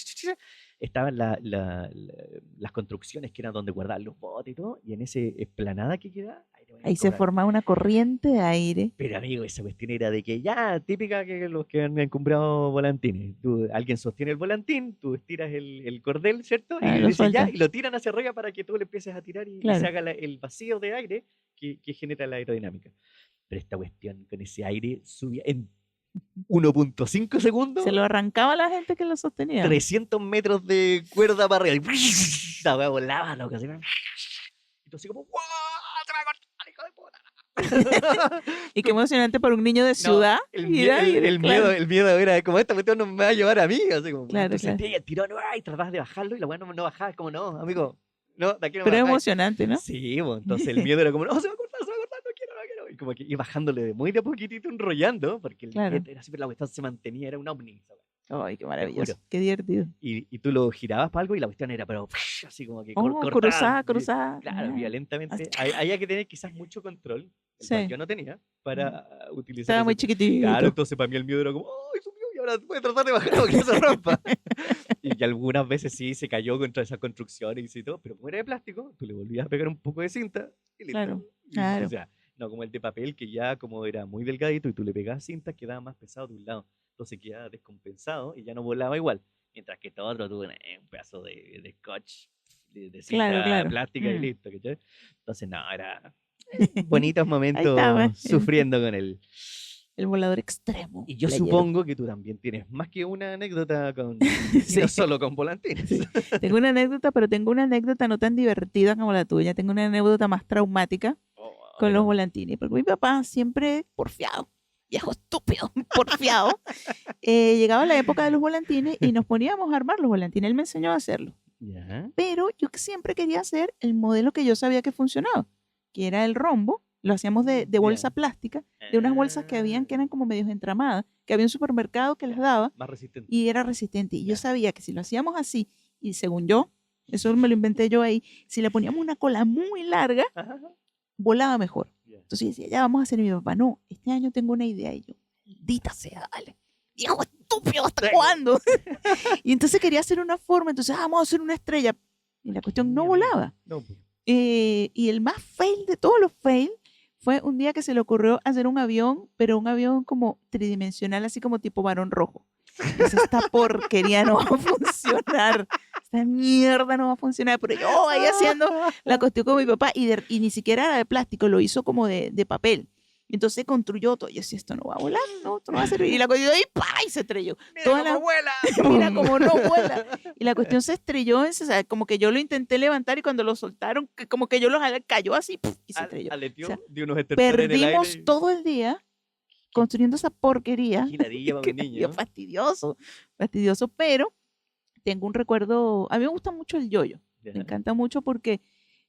Estaban las construcciones que eran donde guardaban los botes y todo, y en esa esplanada que queda, ahí se formaba una corriente de aire. Pero amigo, esa cuestión era de que ya, típica que los que han encumbrado volantines. Alguien sostiene el volantín, tú estiras el cordel, ¿cierto? Y le dices ya, y lo tiran hacia arriba para que tú le empieces a tirar y se haga el vacío de aire que genera la aerodinámica. Pero esta cuestión con ese aire subía en 1.5 segundos. Se lo arrancaba a la gente que lo sostenía. 300 metros de cuerda para arriba. Y la hueá volaba, loco. Así, y tú así como, ¡wow! ¡Se me va a cortar, hijo de puta! Y qué emocionante para un niño de ciudad. El miedo era como, esta cuestión no me va a llevar a mí. Así como, claro. El tirón, y tratabas de bajarlo y la hueá no bajaba. Es como, no, amigo. No, de aquí no. Pero es emocionante, ¿no? Sí, bueno, entonces el miedo era como, no, se va a cortar, no quiero. Y como que iba bajándole muy de a poquitito, enrollando, porque el jet era siempre la cuestión se mantenía, era un ovni. Ay, qué maravilloso, qué divertido. Y tú lo girabas para algo y la cuestión era, pero así como que cruzada. Claro, violentamente. Había que tener quizás mucho control, cual yo no tenía, para utilizar. Estaba muy chiquitito. Claro, entonces para mí el miedo era como, ¡ay, subió! Y ahora voy a tratar de bajar que no se rompa. Y algunas veces sí se cayó contra esas construcciones y todo, pero como era de plástico, tú le volvías a pegar un poco de cinta y listo. Claro. O sea, no como el de papel, que ya como era muy delgadito y tú le pegabas cinta, quedaba más pesado de un lado. Entonces quedaba descompensado y ya no volaba igual. Mientras que todo otro tuvo un pedazo de scotch, de cinta plástica y listo. ¿Cachai? Entonces, no, era bonitos momentos sufriendo con el volador extremo. Y yo supongo que tú también tienes más que una anécdota con no solo con volantines. Sí. Tengo una anécdota, pero tengo una anécdota no tan divertida como la tuya. Tengo una anécdota más traumática con los volantines. Porque mi papá siempre porfiado, viejo estúpido, porfiado. Llegaba la época de los volantines y nos poníamos a armar los volantines. Él me enseñó a hacerlo. Pero yo siempre quería hacer el modelo que yo sabía que funcionaba, que era el rombo. Lo hacíamos de bolsa plástica, de unas bolsas que eran como medios entramadas, que había un supermercado que les daba. Más resistente. Y era resistente. Y yo sabía que si lo hacíamos así, y según yo, eso me lo inventé yo ahí, si le poníamos una cola muy larga, volaba mejor. Entonces decía, ya vamos a hacer. Y mi papá, no, este año tengo una idea. Y yo, maldita sea, dale. Viejo estúpido, ¿hasta cuándo? Y entonces quería hacer una forma, entonces vamos a hacer una estrella. Y la cuestión no volaba. No. Y el más fail de todos los fail fue un día que se le ocurrió hacer un avión, pero un avión como tridimensional, así como tipo Barón Rojo. Entonces, esta porquería no va a funcionar. Esta mierda no va a funcionar. Pero yo ahí haciendo la cuestión con mi papá y ni siquiera era de plástico, lo hizo como de papel. Entonces construyó todo. Yo decía, esto no va a volar, no, esto no va a servir. Y la cuestión, y ¡pa! Y se estrelló. ¡Mira Toda cómo la- vuela! Mira cómo no vuela. Y la cuestión se estrelló, o sea, como que yo lo intenté levantar y cuando lo soltaron, como que yo lo jalé, cayó así ¡puf! Y se estrelló. O Aleteó, sea, dio unos estertores en el perdimos aire. todo el día construyendo esa porquería. Qué ladilla para Que un niño, dio ¿no? fastidioso, pero tengo un recuerdo, a mí me gusta mucho el yoyo, Ya. me encanta mucho porque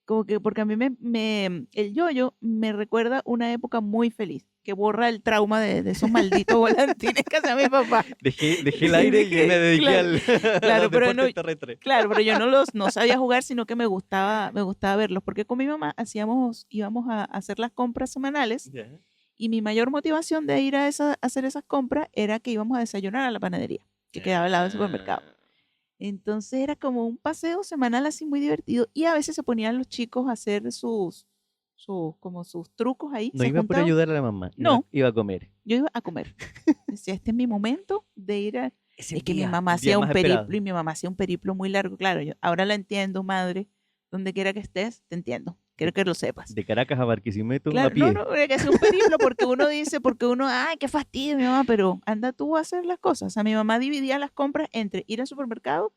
a mí el yoyo me recuerda una época muy feliz, que borra el trauma de esos malditos volantines que hacía mi papá. Dejé el aire y me dediqué Claro, al claro, pero deporte no, terrestre. claro, pero yo no sabía jugar, sino que me gustaba verlos, porque con mi mamá íbamos a hacer las compras semanales Ya. y mi mayor motivación de ir a hacer esas compras era que íbamos a desayunar a la panadería, que quedaba al lado del supermercado. Entonces era como un paseo semanal así muy divertido y a veces se ponían los chicos a hacer como sus trucos ahí. No Se iba por juntaban. ayudar a la mamá, No. iba a comer. Yo iba a comer. Decía, este es mi momento de ir a... Ese Es que mi día, mamá el día hacía un más esperado. periplo y mi mamá hacía un periplo muy largo. Claro, yo ahora la entiendo, madre. Donde quiera que estés, te entiendo. Quiero que lo sepas. De Caracas a Barquisimeto a Claro, pie. no, es que hacer un periplo porque uno, ay, qué fastidio, mi mamá, pero anda tú a hacer las cosas. O sea, mi mamá dividía las compras entre ir al supermercado,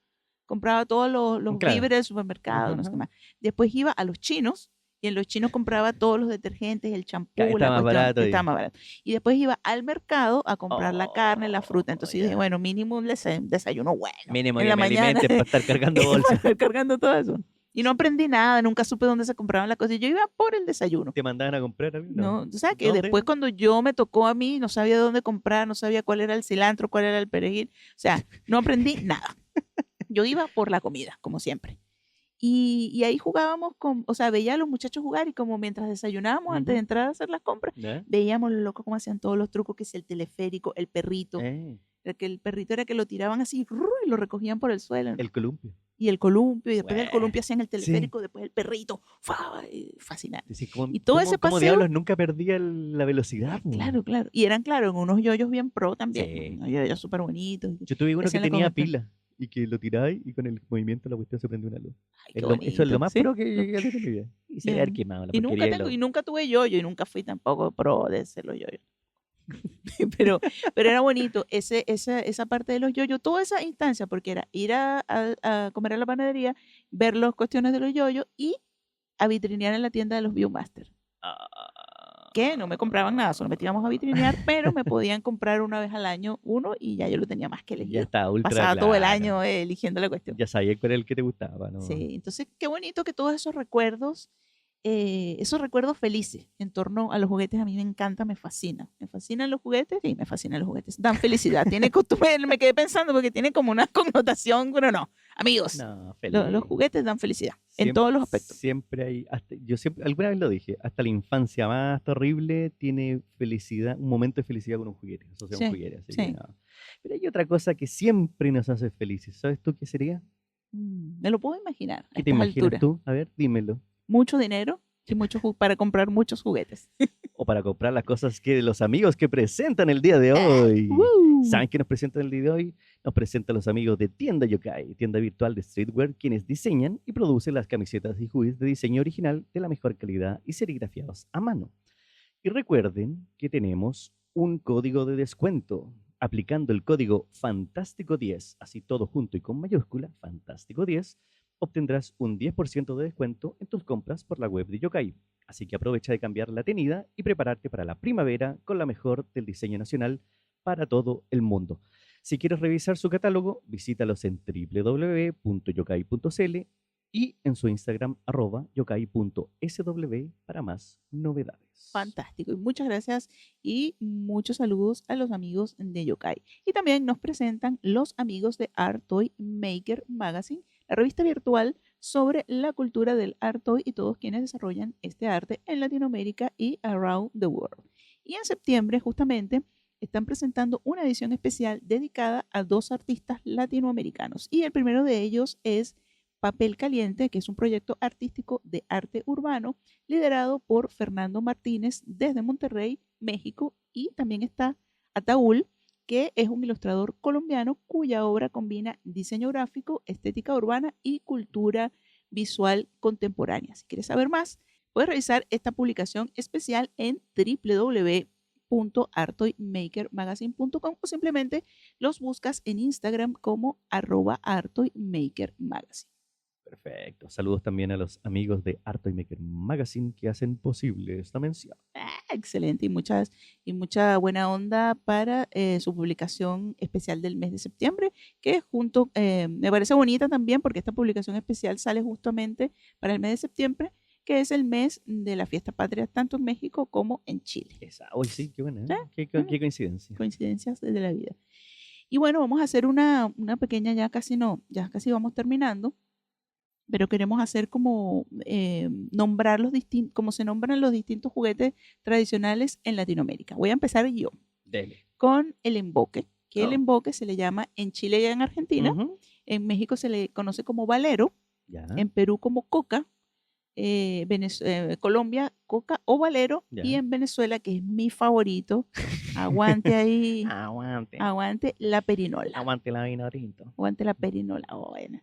compraba todos los Claro. víveres del supermercado, no sé qué Ajá. más. Después iba a los chinos y en los chinos compraba todos los detergentes, el champú, Ya, está la más cuestión, barato ahí. estaba más barato. Y después iba al mercado a comprar la carne, la fruta. Entonces yo dije, ya. bueno, mínimo un desayuno bueno Mínimo en que la me mañana. alimentes para estar cargando Para bolsas. estar cargando todo eso. Y no aprendí nada, nunca supe dónde se compraban las cosas. Yo iba por el desayuno. ¿Te mandaban a comprar a mí? No, o sea, que ¿Dónde? después cuando yo me tocó a mí, no sabía dónde comprar, no sabía cuál era el cilantro, cuál era el perejil. O sea, no aprendí nada. Yo iba por la comida, como siempre. Y ahí jugábamos o sea, veía a los muchachos jugar y como mientras desayunábamos, antes de Ujú. entrar a hacer las compras, ¿Ya? veíamos los locos cómo hacían todos los trucos, que es el teleférico, el perrito. Eh, El perrito era que lo tiraban así y lo recogían por el suelo. el columpio. Y el columpio, y después del Bueh, columpio hacían el sí. teleférico, después el perrito. Fascinante. Decís, ¿cómo, Y todo ese cómo paseo- diablos nunca perdía la velocidad? po? Claro, claro. Y eran, claro, en unos yoyos bien pro también. Sí. Unos yoyos súper bonitos. Yo tuve uno que Hacían la tenía conversación. pila y que lo tiráis y con el movimiento la cuestión se prende una luz. Ay, qué Eso es lo bonito, más ¿sí? pro que llegué a tener en mi vida. Y se Ya. debe haber quemado la Y porquería. nunca tuve yoyo y nunca fui tampoco pro de hacer los yoyos. pero era bonito esa parte de los yoyos, toda esa instancia, porque era ir a comer a la panadería, ver las cuestiones de los yoyos y a vitrinear en la tienda de los Viewmaster. Que no me compraban nada, solo metíamos a vitrinear, pero me podían comprar una vez al año uno y ya yo lo tenía más que Ya elegido. está, ultra Pasaba todo el claro. año eligiendo la cuestión. Ya sabía cuál era el que te gustaba, ¿no? Sí, entonces qué bonito que todos esos recuerdos felices en torno a los juguetes a mí me encanta, me fascina. ¿Me fascinan los juguetes? Sí, me fascinan los juguetes. Dan felicidad. Tiene costumbre, me quedé pensando porque tiene como una connotación, pero no. Amigos, No, feliz. los juguetes dan felicidad en Siempre- todos los aspectos. Siempre hay, yo siempre, alguna vez lo dije, hasta la infancia más terrible tiene felicidad, un momento de felicidad con un juguete, asociado a un Sí, juguete. Así sí. que no. Pero hay otra cosa que siempre nos hace felices. ¿Sabes tú qué sería? Me lo puedo imaginar a ¿Qué te estas imaginas alturas. tú? A ver, dímelo. Mucho dinero y para comprar muchos juguetes. O para comprar las cosas que los amigos que presentan el día de hoy. ¡Woo! ¿Saben qué nos presentan el día de hoy? Nos presentan los amigos de Tienda Yokai, tienda virtual de streetwear, quienes diseñan y producen las camisetas y hoodies de diseño original de la mejor calidad y serigrafiados a mano. Y recuerden que tenemos un código de descuento. Aplicando el código FANTÁSTICO10, así todo junto y con mayúscula, FANTÁSTICO10, obtendrás un 10% de descuento en tus compras por la web de Yokai. Así que aprovecha de cambiar la tenida y prepararte para la primavera con la mejor del diseño nacional para todo el mundo. Si quieres revisar su catálogo, visítalos en www.yokai.cl y en su Instagram @yokai.sw para más novedades. Fantástico. Y muchas gracias y muchos saludos a los amigos de Yokai. Y también nos presentan los amigos de Art Toy Maker Magazine, la revista virtual sobre la cultura del art toy y todos quienes desarrollan este arte en Latinoamérica y around the world. Y en septiembre, justamente, están presentando una edición especial dedicada a 2 artistas latinoamericanos. Y el primero de ellos es Papel Caliente, que es un proyecto artístico de arte urbano liderado por Fernando Martínez desde Monterrey, México. Y también está Ataúl, que es un ilustrador colombiano cuya obra combina diseño gráfico, estética urbana y cultura visual contemporánea. Si quieres saber más, puedes revisar esta publicación especial en www.artoymakermagazine.com o simplemente los buscas en Instagram como @artoymakermagazine. Perfecto. Saludos también a los amigos de Art Toy Maker Magazine que hacen posible esta mención. Excelente y mucha buena onda para su publicación especial del mes de septiembre, que me parece bonita también porque esta publicación especial sale justamente para el mes de septiembre, que es el mes de la fiesta patria tanto en México como en Chile. Hoy sí, qué buena, ¿eh? ¿Sí? Qué coincidencia. Coincidencias de la vida. Y bueno, vamos a hacer una pequeña, ya casi vamos terminando, pero queremos hacer como nombrar como se nombran los distintos juguetes tradicionales en Latinoamérica. Voy a empezar yo Dele. con el emboque, que el Oh. emboque se le llama en Chile y en Argentina, Ujú. en México se le conoce como valero, Ya, en Perú como coca, Colombia coca o valero, ya. y en Venezuela, que es mi favorito, aguante ahí, Aguante. aguante la perinola. Aguante la vino tinto. Aguante la perinola, buena.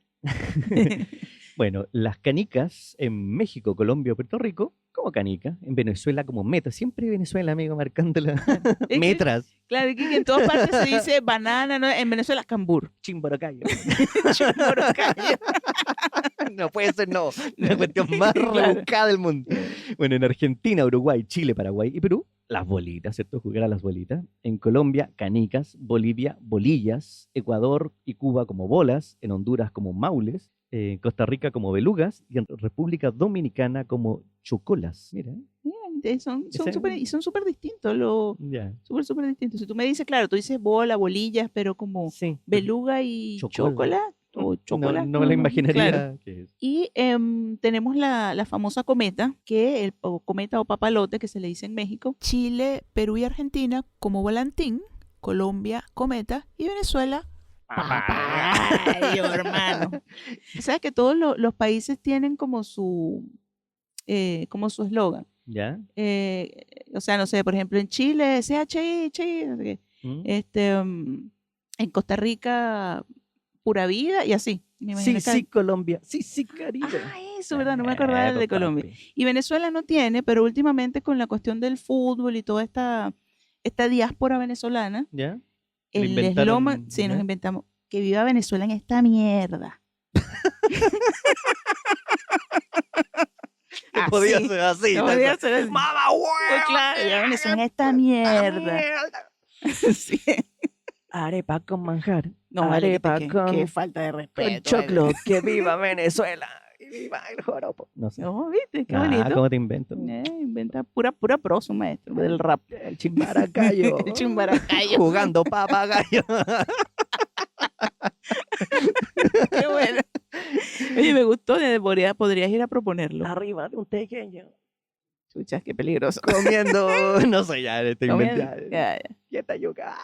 Bueno, las canicas en México, Colombia o Puerto Rico, como canica. En Venezuela como meta. Siempre Venezuela, amigo, marcando las Es que- metras. Claro, es que en todas partes se dice banana, ¿no? En Venezuela cambur. Chimborocayo. Chimborocayo. No puede ser, no. La cuestión más Claro. rebuscada del mundo. Bueno, en Argentina, Uruguay, Chile, Paraguay y Perú, las bolitas, ¿cierto? Jugar a las bolitas. En Colombia, canicas. Bolivia, bolillas. Ecuador y Cuba como bolas. En Honduras como maules. En Costa Rica como belugas. Y en República Dominicana como chocolas. Mira. Mira, son Ese- súper distintos, Ya. súper distintos. Si tú me dices, claro, tú dices bola, bolillas, pero como Sí. beluga y Chocola. chocolate o chocolate. No me lo imaginaría. Claro. que es. Y tenemos la famosa cometa, o cometa o papalote, que se le dice en México. Chile, Perú y Argentina como volantín, Colombia, cometa, y Venezuela, papagayo, hermano. ¿Sabes que todos los países tienen como su eslogan? ¿Ya? O sea, no sé, por ejemplo, en Chile, CHI, chi, no sé qué. ¿Mm? En Costa Rica, pura vida y así. Me imagino Sí, que- sí, Colombia. Sí, sí, Caribe. Ah, eso, ¿verdad? No me acordaba del de pues, Colombia. papi. Y Venezuela no tiene, pero últimamente con la cuestión del fútbol y toda esta diáspora venezolana, ¿Ya? Le el inventaron, eslogan, sí, nos ¿ya? inventamos, que viva Venezuela en esta mierda. No podía Así, ser así. no tal podía cual. ser así. ¡Mamá, Pues huevo! claro, viva Venezuela en esta ¡La mierda. mierda! Sí. Arepa con manjar. No, vale, Arepa qué con falta de con respeto. choclo. ¡Que viva Venezuela! ¡Y viva el joropo! No sé. No, ¿viste? Qué Ah, bonito. ¿cómo te invento? Inventa pura prosa, maestro, del rap. El chimbaracayo. El chimbaracayo. Jugando papagayo. Qué bueno. Oye, me gustó, podrías ir a proponerlo. Arriba de un pequeño. Chuchas, qué peligroso. Comiendo. No sé, ya le estoy inventando. Ya. Quieta yuca.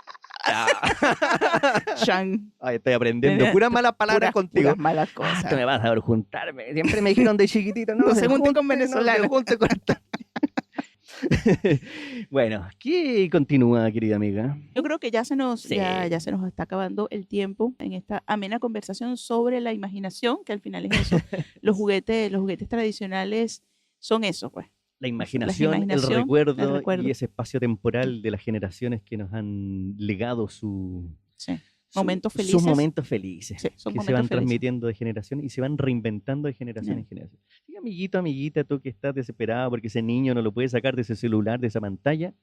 Shan. Ay, estoy aprendiendo puras malas palabras contigo. Puras malas cosas. Tú me vas a ver juntarme. Siempre me dijeron de chiquitito, no, No se junte con venezolanos. No se junte con esta- Bueno, ¿qué continúa, querida amiga? Yo creo que ya se nos Sí. ya se nos está acabando el tiempo en esta amena conversación sobre la imaginación, que al final es eso. Los juguetes tradicionales son eso, pues. La imaginación, imaginación, el recuerdo recuerdo. y ese espacio temporal de las generaciones que nos han legado Sí. Momentos sus felices. momentos felices, Sí, son que se momentos van felices. transmitiendo de generación y se van reinventando de generación Ya. en generación. Así que, amiguito, amiguita, tú que estás desesperado porque ese niño no lo puede sacar de ese celular, de esa pantalla,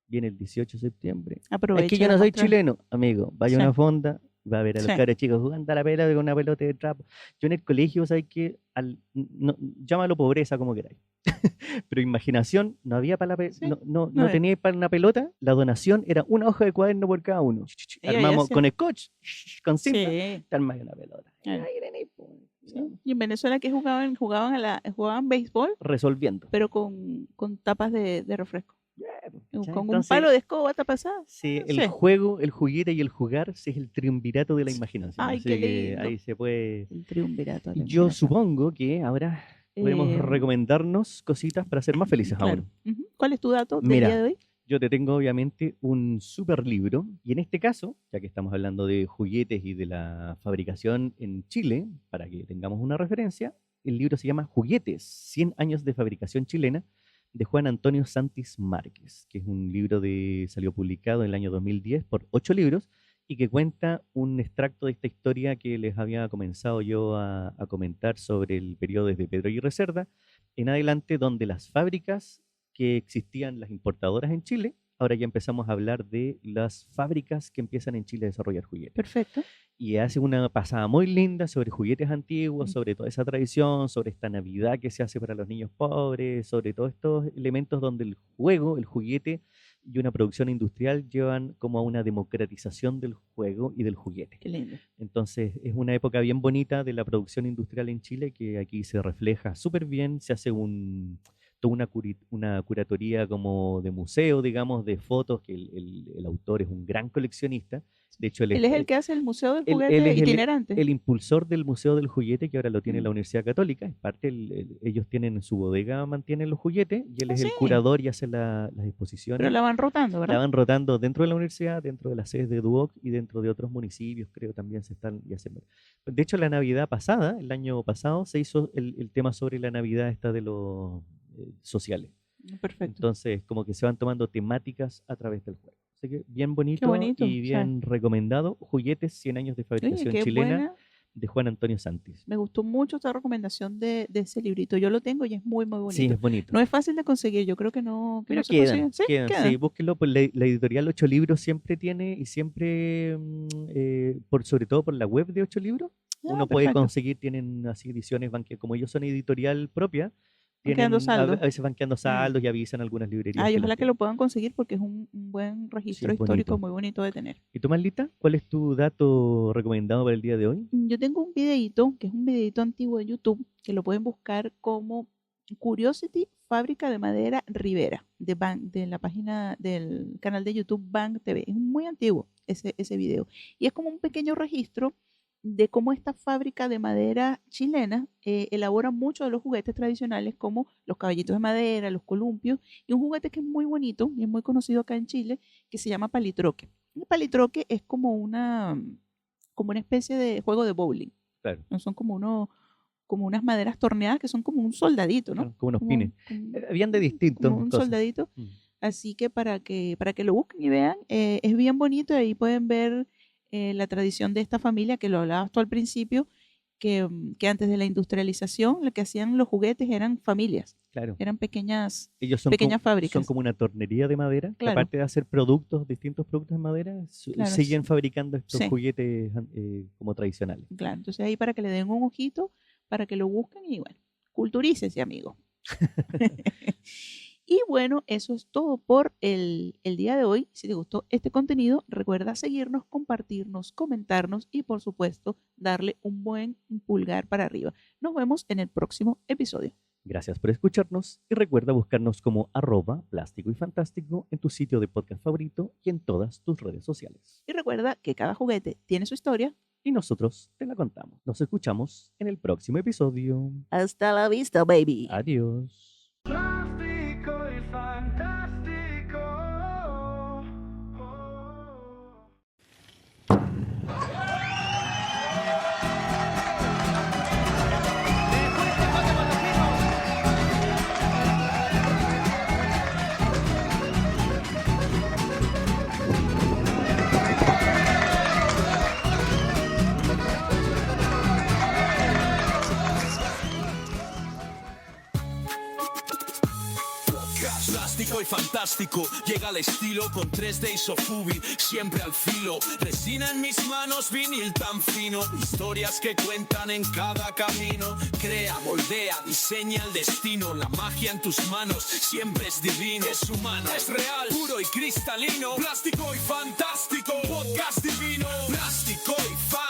viene el 18 de septiembre. Aprovecha Es que yo de no soy mostrar. chileno, amigo. Vaya a Sí. una fonda, va a ver a los Sí. cabros chicos jugando a la pelota con una pelota de trapo. Yo en el colegio, ¿sabes qué? No, llámalo pobreza como queráis. Pero imaginación, no había para la Sí, no había. tenía para una pelota. La donación era una hoja de cuaderno por cada uno. Y ahí Armamos hacía- con scotch, con cinta, Sí. te armás una pelota. Y Claro. ahí tenéis, pues, Sí. Y en Venezuela que jugaban béisbol, resolviendo. pero con tapas de refresco. ¿cachai? Con un Entonces, palo de escoba tapasada. sí, el Sí. juego, el juguete y el jugar sí, es el triunvirato de la Sí. imaginación. Ay, Así qué que lindo. ahí se puede. El triunvirato. de la Yo imaginación. supongo que ahora podemos Eh, recomendarnos cositas para ser más felices Claro. aún. Ujú. ¿Cuál es tu dato del Mira, día de hoy? Yo te tengo obviamente un super libro y en este caso, ya que estamos hablando de juguetes y de la fabricación en Chile, para que tengamos una referencia, El libro se llama Juguetes, 100 años de fabricación chilena, de Juan Antonio Santis Márquez, que es un libro salió publicado en el año 2010 por 8 libros y que cuenta un extracto de esta historia que les había comenzado yo a comentar sobre el periodo desde Pedro Aguirre Cerda en adelante, donde las fábricas que existían, las importadoras en Chile, ahora ya empezamos a hablar de las fábricas que empiezan en Chile a desarrollar juguetes. Perfecto. Y hace una pasada muy linda sobre juguetes antiguos, sobre toda esa tradición, sobre esta Navidad que se hace para los niños pobres, sobre todos estos elementos donde el juego, el juguete y una producción industrial llevan como a una democratización del juego y del juguete. Qué lindo. Entonces es una época bien bonita de la producción industrial en Chile que aquí se refleja súper bien, se hace toda una curatoría como de museo, digamos, de fotos, que el autor es un gran coleccionista. De hecho, Él es el que hace el Museo del Juguete él es itinerante. el impulsor del Museo del Juguete, que ahora lo tiene la Universidad Católica. Es parte, ellos tienen en su bodega, mantienen los juguetes, y él es el sí. curador y hace las exposiciones. Pero la van rotando, La ¿verdad? van rotando dentro de la universidad, dentro de las sedes de Duoc y dentro de otros municipios, creo también se están y hacen. De hecho, la Navidad pasada, el año pasado, se hizo el tema sobre la Navidad esta de los sociales. Perfecto. Entonces, como que se van tomando temáticas a través del juego. Así que bien bonito, bonito, y bien recomendado. Juguetes, 100 años de fabricación Oye, qué chilena, buena. de Juan Antonio Santis. Me gustó mucho esta recomendación de ese librito. Yo lo tengo y es muy, muy bonito. Sí, es bonito. No es fácil de conseguir, yo creo que no, Pero no se consigue. ¿Sí? quedan. Sí, búsquenlo. Pues la editorial 8 Libros siempre tiene, y siempre, sobre todo por la web de 8 Libros, uno puede conseguir, tienen así ediciones, como ellos son editorial propia, quedando saldos. A veces van quedando saldos y avisan algunas librerías. Y ojalá que lo puedan conseguir porque es un buen registro histórico bonito. Muy bonito de tener. ¿Y tú, Marlita, cuál es tu dato recomendado para el día de hoy? Yo tengo un videíto, que es un videíto antiguo de YouTube, que lo pueden buscar como Curiosity Fábrica de Madera Rivera, de la página del canal de YouTube Bang TV. Es muy antiguo ese video. Y es como un pequeño registro de cómo esta fábrica de madera chilena elabora muchos de los juguetes tradicionales como los caballitos de madera, los columpios, y un juguete que es muy bonito y es muy conocido acá en Chile, que se llama palitroque. El palitroque es como una especie de juego de bowling. Claro. No son como unas maderas torneadas que son como un soldadito, ¿no? Claro, como unos pines. Habían de distintos. Como un soldadito. Así que para que lo busquen y vean, es bien bonito, y ahí pueden ver la tradición de esta familia, que lo hablabas tú al principio, que antes de la industrialización lo que hacían los juguetes eran familias. Claro. Eran pequeñas Son fábricas. como una tornería de madera. Claro. Aparte de hacer distintos productos de madera, siguen fabricando estos juguetes como tradicionales. Claro, entonces ahí para que le den un ojito, para que lo busquen y bueno, culturícese, amigo. Y bueno, eso es todo por el día de hoy. Si te gustó este contenido, recuerda seguirnos, compartirnos, comentarnos y por supuesto darle un buen pulgar para arriba. Nos vemos en el próximo episodio. Gracias por escucharnos y recuerda buscarnos como @plástico y fantástico en tu sitio de podcast favorito y en todas tus redes sociales. Y recuerda que cada juguete tiene su historia y nosotros te la contamos. Nos escuchamos en el próximo episodio. Hasta la vista, baby. Adiós. Plástico y fantástico, llega el estilo con 3D Isofubi, siempre al filo. Resina en mis manos, vinil tan fino, historias que cuentan en cada camino. Crea, moldea, diseña el destino, la magia en tus manos siempre es divino. Es humano, es real, puro y cristalino. Plástico y fantástico, podcast divino. Plástico y fantástico.